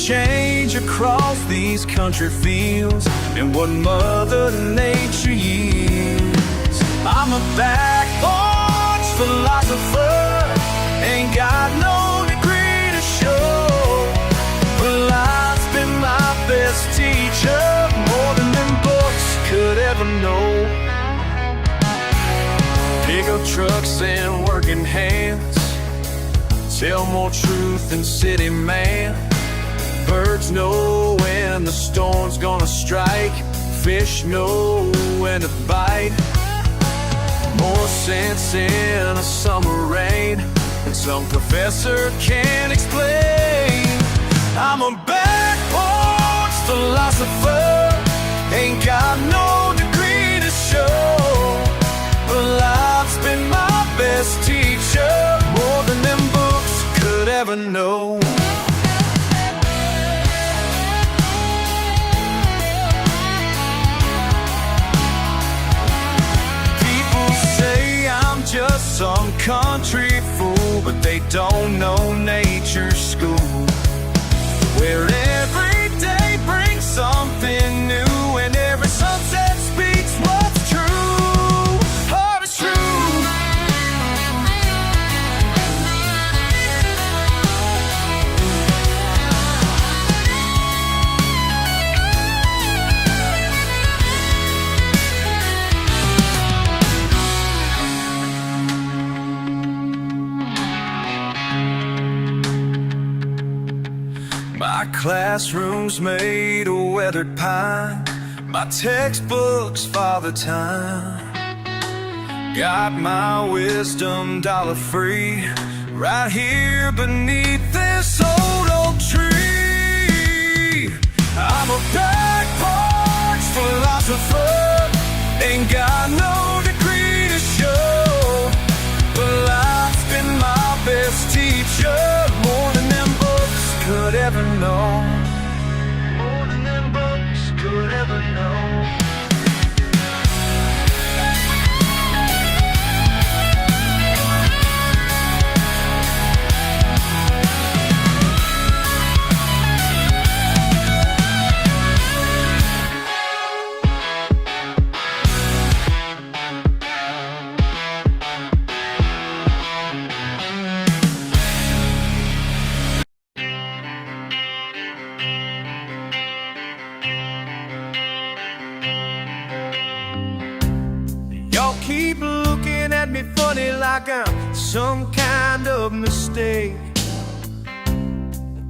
Speaker 1: change across these country fields and what Mother Nature yields. I'm a backroads philosopher, ain't got no degree to show, but life's been my best teacher, more than them books could ever know. Pickup trucks and working hands tell more truth than city man. Birds know when the storm's gonna strike, fish know when to bite. More sense in a summer rain than some professor can't explain. I'm a backroads philosopher, ain't got no degree to show, but life's been my best teacher, more than them books could ever know. People say I'm just some country fool, but they don't know nature's school, where every day brings something new and every sunset speaks what's true. Heart is true. My classroom's made of weathered pine, my textbooks father time. Got my wisdom dollar free, right here beneath this old oak tree. I'm a backroads philosopher, ain't got no degree to show, but life's been my best teacher, more than them books could ever know. More than them books could ever know. like I'm some kind of mistake.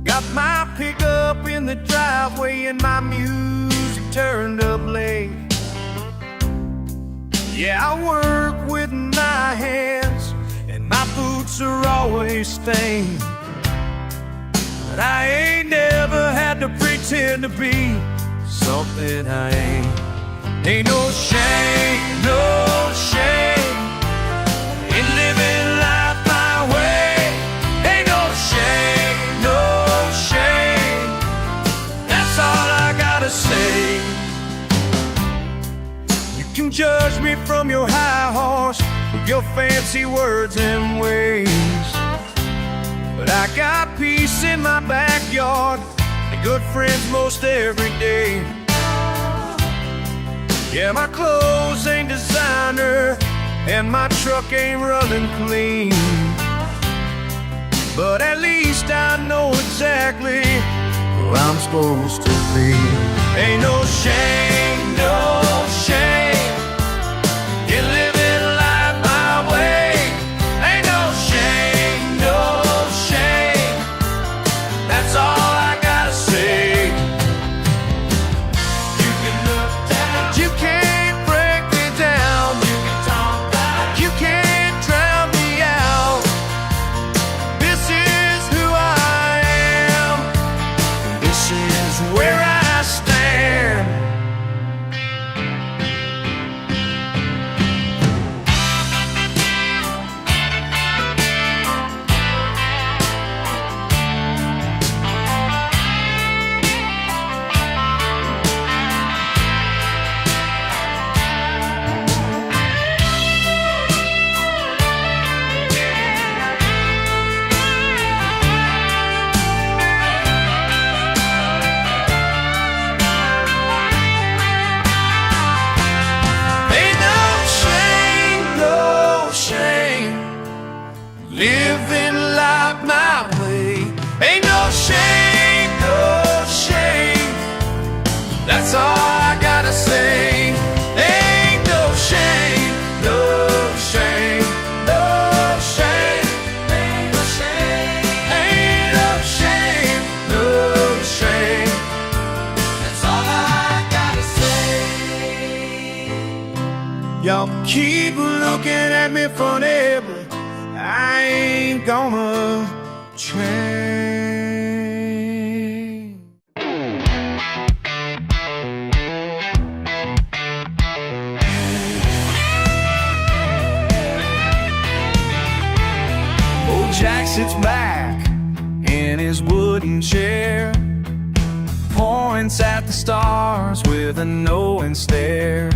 Speaker 1: Got my pickup in the driveway and my music turned up late. Yeah, I work with my hands and my boots are always stained, but I ain't never had to pretend to be something I ain't. Ain't no shame, no shame in living life my way. Ain't no shame, no shame. That's all I gotta say. You can judge me from your high horse with your fancy words and ways, but I got peace in my backyard and good friends most every day. Yeah, my clothes ain't designer and my truck ain't running clean, but at least I know exactly who I'm supposed to be. Ain't no shame, no shame in living life my way. Ain't no shame, no shame. That's all I gotta say. You can look down, you can't break me down. You can talk back, you can't drown me out. This is who I am, and this is where I stand. Living life my way. Ain't no shame, no shame. That's all I gotta say. Ain't no shame, no shame, no shame. Ain't no shame, ain't no shame, no shame. That's all I gotta say. Y'all keep looking at me funny, but I ain't gonna change. Old Jack sits back in his wooden chair, points at the stars with a knowing stare.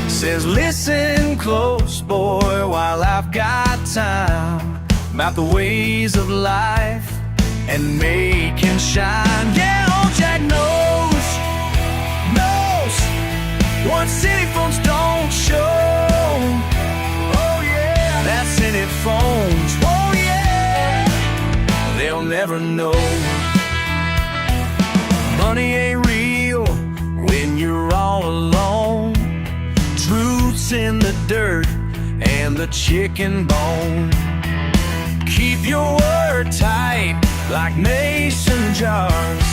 Speaker 1: Says, listen close, boy, while I've got time, about the ways of life and make him shine. Yeah, old Jack knows what city folks don't show. Oh yeah, that's city phones. Oh yeah, they'll never know. Money ain't real when you're all alone. Truth's in the dirt and the chicken bone. Keep your word tight like mason jars.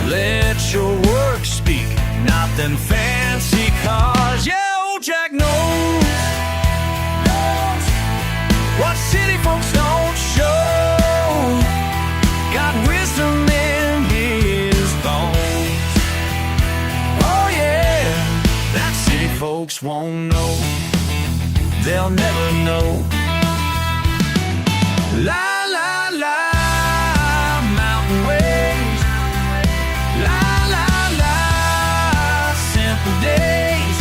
Speaker 1: Let your work speak, not them fancy cars. Yeah, old Jack knows what city folks don't show. Got wisdom in his bones. Oh yeah, that city folks won't know. They'll never know. La la la, mountain ways. La la la, simple days.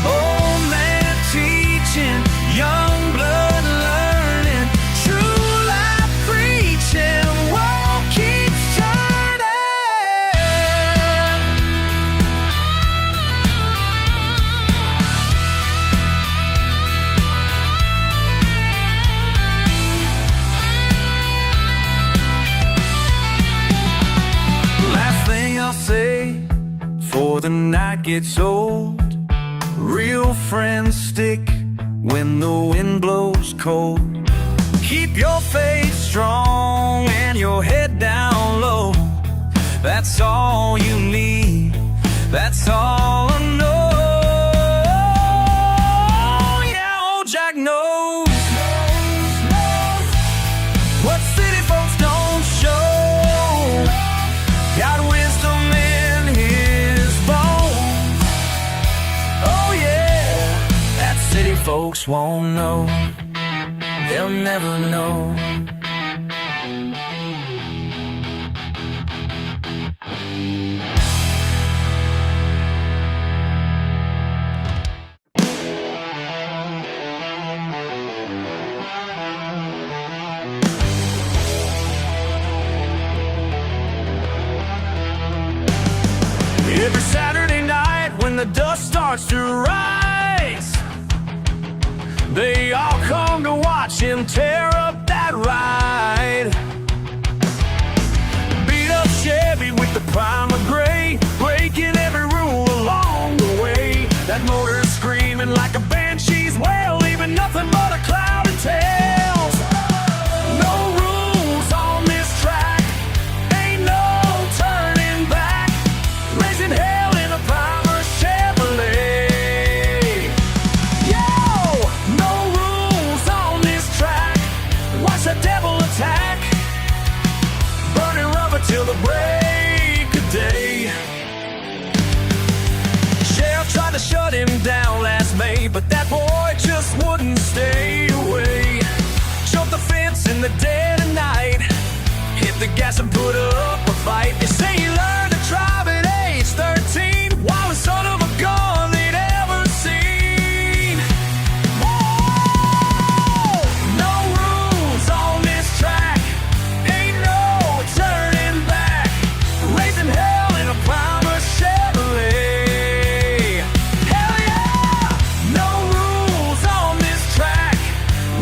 Speaker 1: Old man teaching, young blood learning, true life preaching, world keeps turning. I'll say before the night gets old, real friends stick when the wind blows cold. Keep your faith strong and your head down low. That's all you need, that's all I know. Yeah, old Jack knows what city folks don't show. Got wisdom in his bones. Oh yeah, that city folks won't know. They'll never know. Every Saturday night when the dust starts to rise, they all come to watch him tear up that ride. Beat up Chevy with the primer gray, breaking every rule along the way. That motor's screaming like a banshee's wail, leaving nothing but a cloud of tails. No rules on this track, ain't no turning back. Raising hell in a primer Chevrolet. Yo, no rules on this track. Watch the devil attack, burning rubber till the break of day. Sheriff tried to shut him down last May, but that boy just wouldn't stay away. Jumped the fence in the dead of night, hit the gas and put up a fight. They say he learned to drive at age 13, while the son of a gun they'd ever seen. Whoa! No rules on this track, ain't no turning back. Raising hell in a primer Chevrolet. Hell yeah! No rules on this track.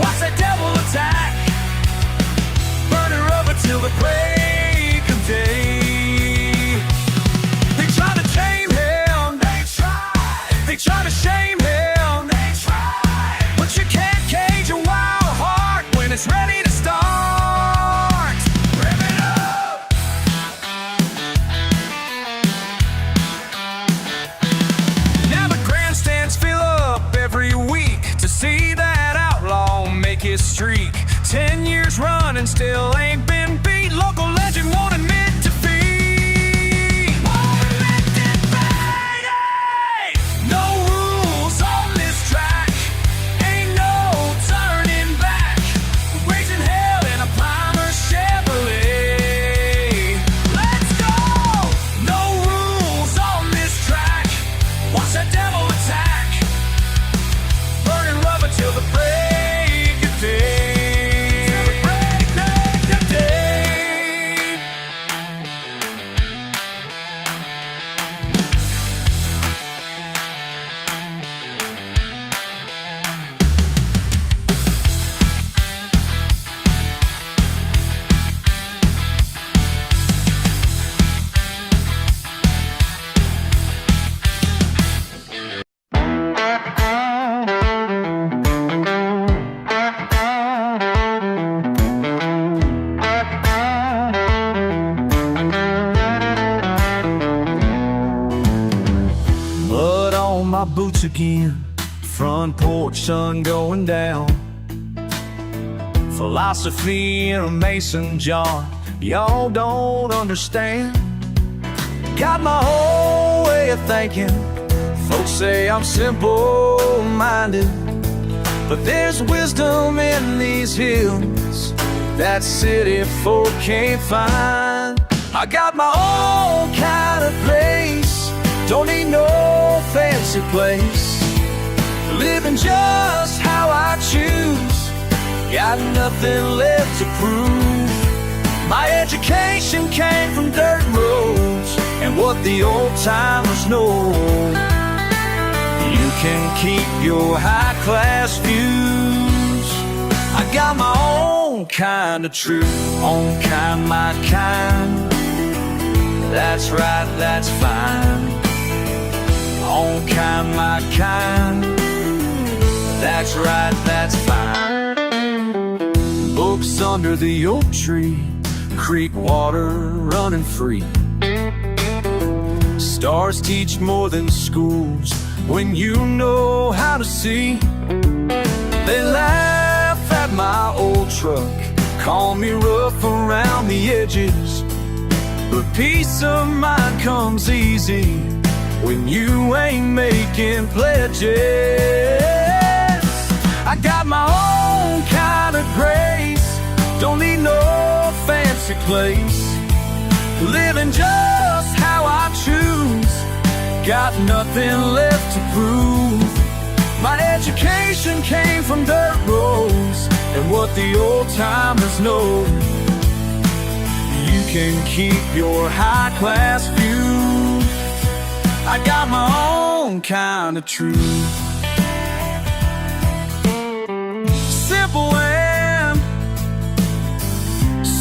Speaker 1: Watch that devil attack, burning rubber till the break of day. They try to tame him, they try to shame him, but you can't cage a wild heart when it's ready to start. Rev it up! Now the grandstands fill up every week to see that outlaw make his streak. 10 years running, still ain't been beat. Local legend won't admit defeat. Won't admit defeat. No rules on this track, ain't no turning back. Raising hell in a primer Chevrolet. Let's go! No rules on this track. Watch that devil attack, burning rubber till the break of day. Mud on my boots again, front porch sun going down. Philosophy in a mason jar, y'all don't understand. Got my whole way of thinking, folks say I'm simple-minded, but there's wisdom in these hills that city folk can't find. I got my own kind of place, don't need no fancy place. Living just how I choose, got nothing left to prove. My education came from dirt roads and what the old timers know. You can keep your high class views, I got my own kind of truth, own kind, my kind. That's right, that's fine. Own kind, my kind. That's right, that's fine. Books under the oak tree, creek water running free. Stars teach more than schools when you know how to see. They laugh at my old truck, call me rough around the edges, but peace of mind comes easy when you ain't making pledges. I got my own kind of grace, don't need no fancy place, living just how I choose, got nothing left to prove. My education came from dirt roads and what the old timers know. You can keep your high-class view, I got my own kind of truth.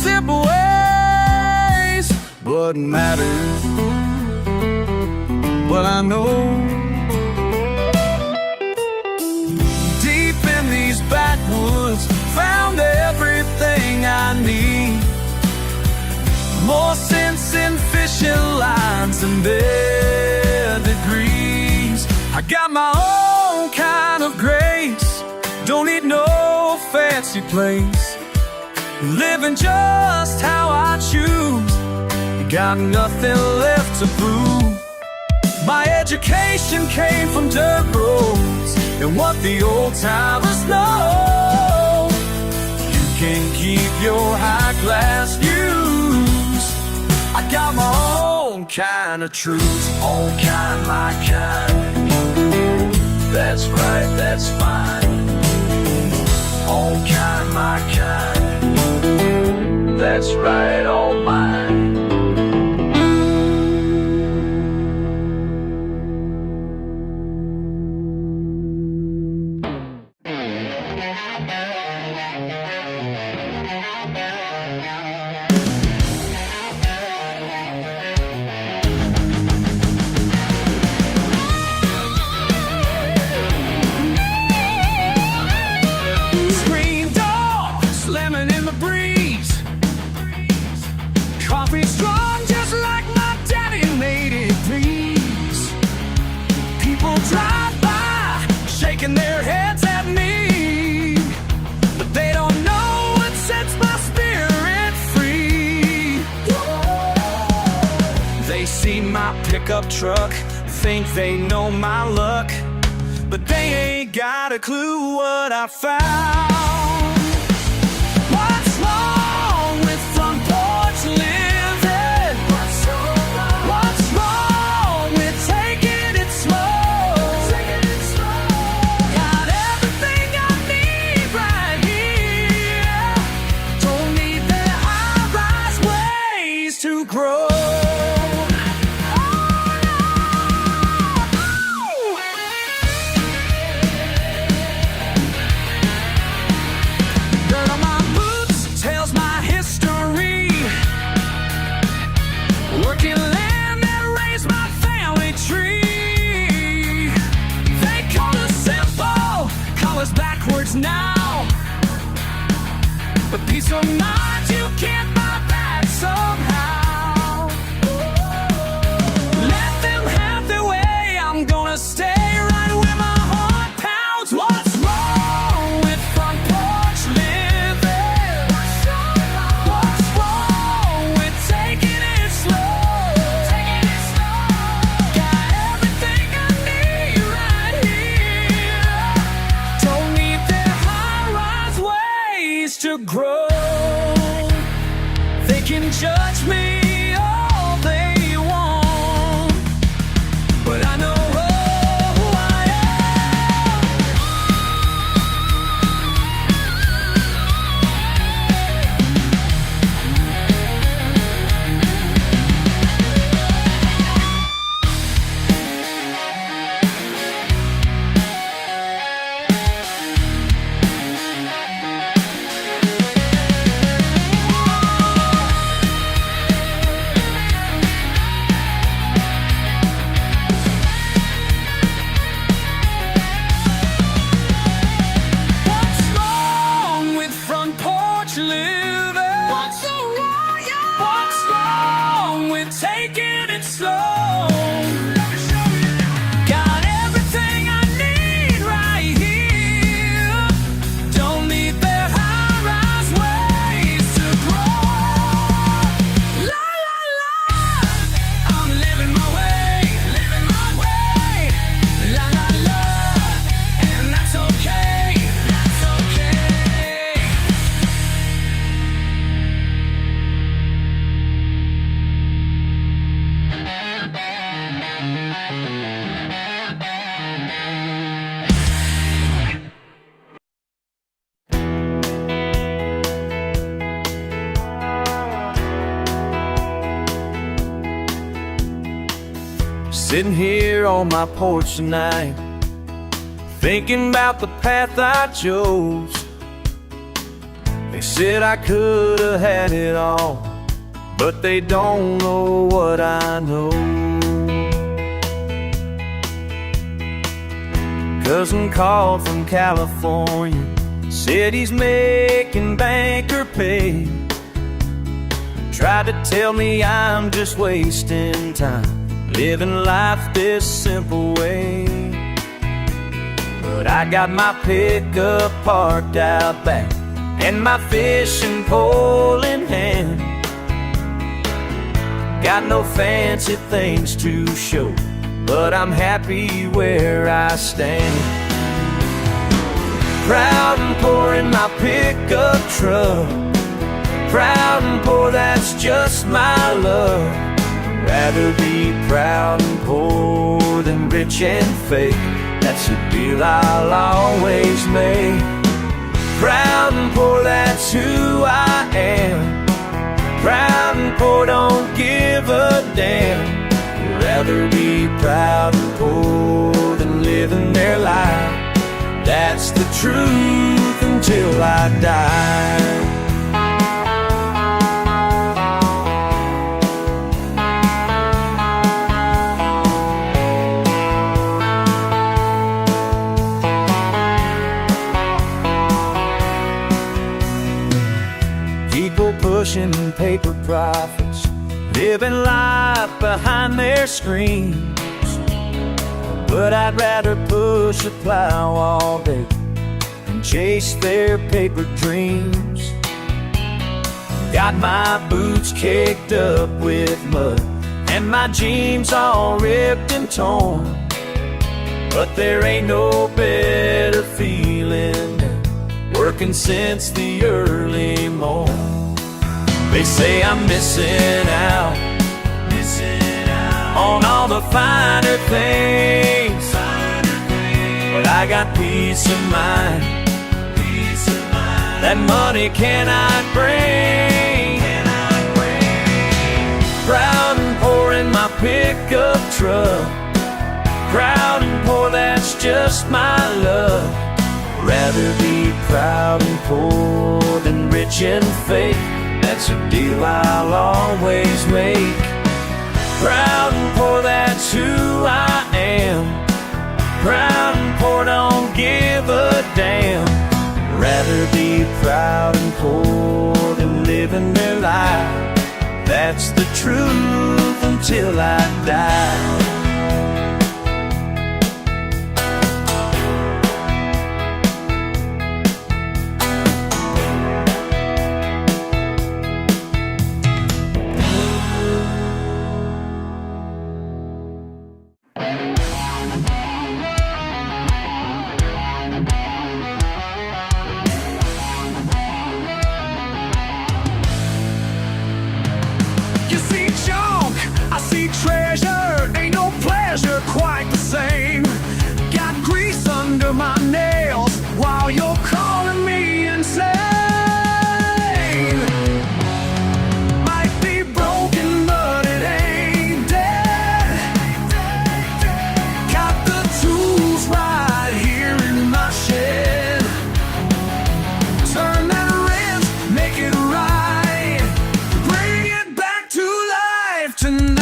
Speaker 1: Simple ways, but matters. But I know deep in these backwoods, found everything I need. More sense in fishing lines than their degrees. I got my own kind of grace, don't need no fancy place, living just how I choose, got nothing left to prove. My education came from dirt roads and what the old timers know. You can keep your high-class views, I got my own kind of truth. Own kind, my kind, that's right, that's fine. Own kind, my kind, that's right, all mine. Coffee strong, just like my daddy made it, please. People drive by, shaking their heads at me, but they don't know what sets my spirit free. They see my pickup truck, think they know my luck, but they ain't got a clue what I found. What's wrong with front porch living? Now, but peace of mind you can't buy back somehow. Let them have their way, I'm gonna stay right where my heart pounds. What's wrong with front porch living? What's wrong with taking it slow? Got everything I need right here, don't need to grow. They can judge me all they want, but I know who I taking it slow. Got everything I need right here. Don't need that high-rise ways to grow. La la la, I'm living my way, living my way. La la la, and that's okay, that's okay. Sitting here on my porch tonight, thinking about the path I chose. They said I could have had it all, but they don't know what I know. Cousin called from California, said he's making banker pay. Tried to tell me I'm just wasting time, living life this simple way. But I got my pickup parked out back and my fishing pole in hand. Got no fancy things to show, but I'm happy where I stand. Proud and poor in my pickup truck, proud and poor, that's just my luck. Rather be proud and poor than rich and fake. That's a deal I'll always make. Proud and poor, that's who I am. Proud and poor, don't give a damn. Rather be proud and poor than living their life. That's the truth until I die. Pushing paper profits, living life behind their screens. But I'd rather push a plow all day and chase their paper dreams. Got my boots caked up with mud and my jeans all ripped and torn, but there ain't no better feeling than working since the early morn. They say I'm missing out on all the finer things, but I got peace of mind that money cannot bring. Proud and poor in my pickup truck, proud and poor, that's just my luck. Rather be proud and poor than rich and fake. That's a deal I'll always make. Proud and poor, that's who I am. Proud and poor, don't give a damn. Rather be proud and poor than living their life. That's the truth until I die. Treasure, ain't no pleasure quite the same. Got grease under my nails while you're calling me insane. Might be broken, but it ain't dead. Got the tools right here in my shed. Turn that wrench, make it right. Bring it back to life tonight.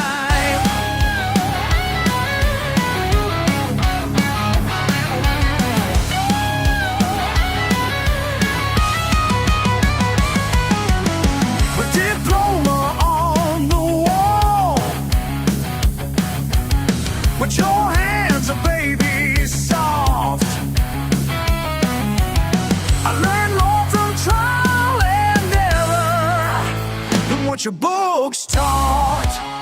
Speaker 1: folks taught.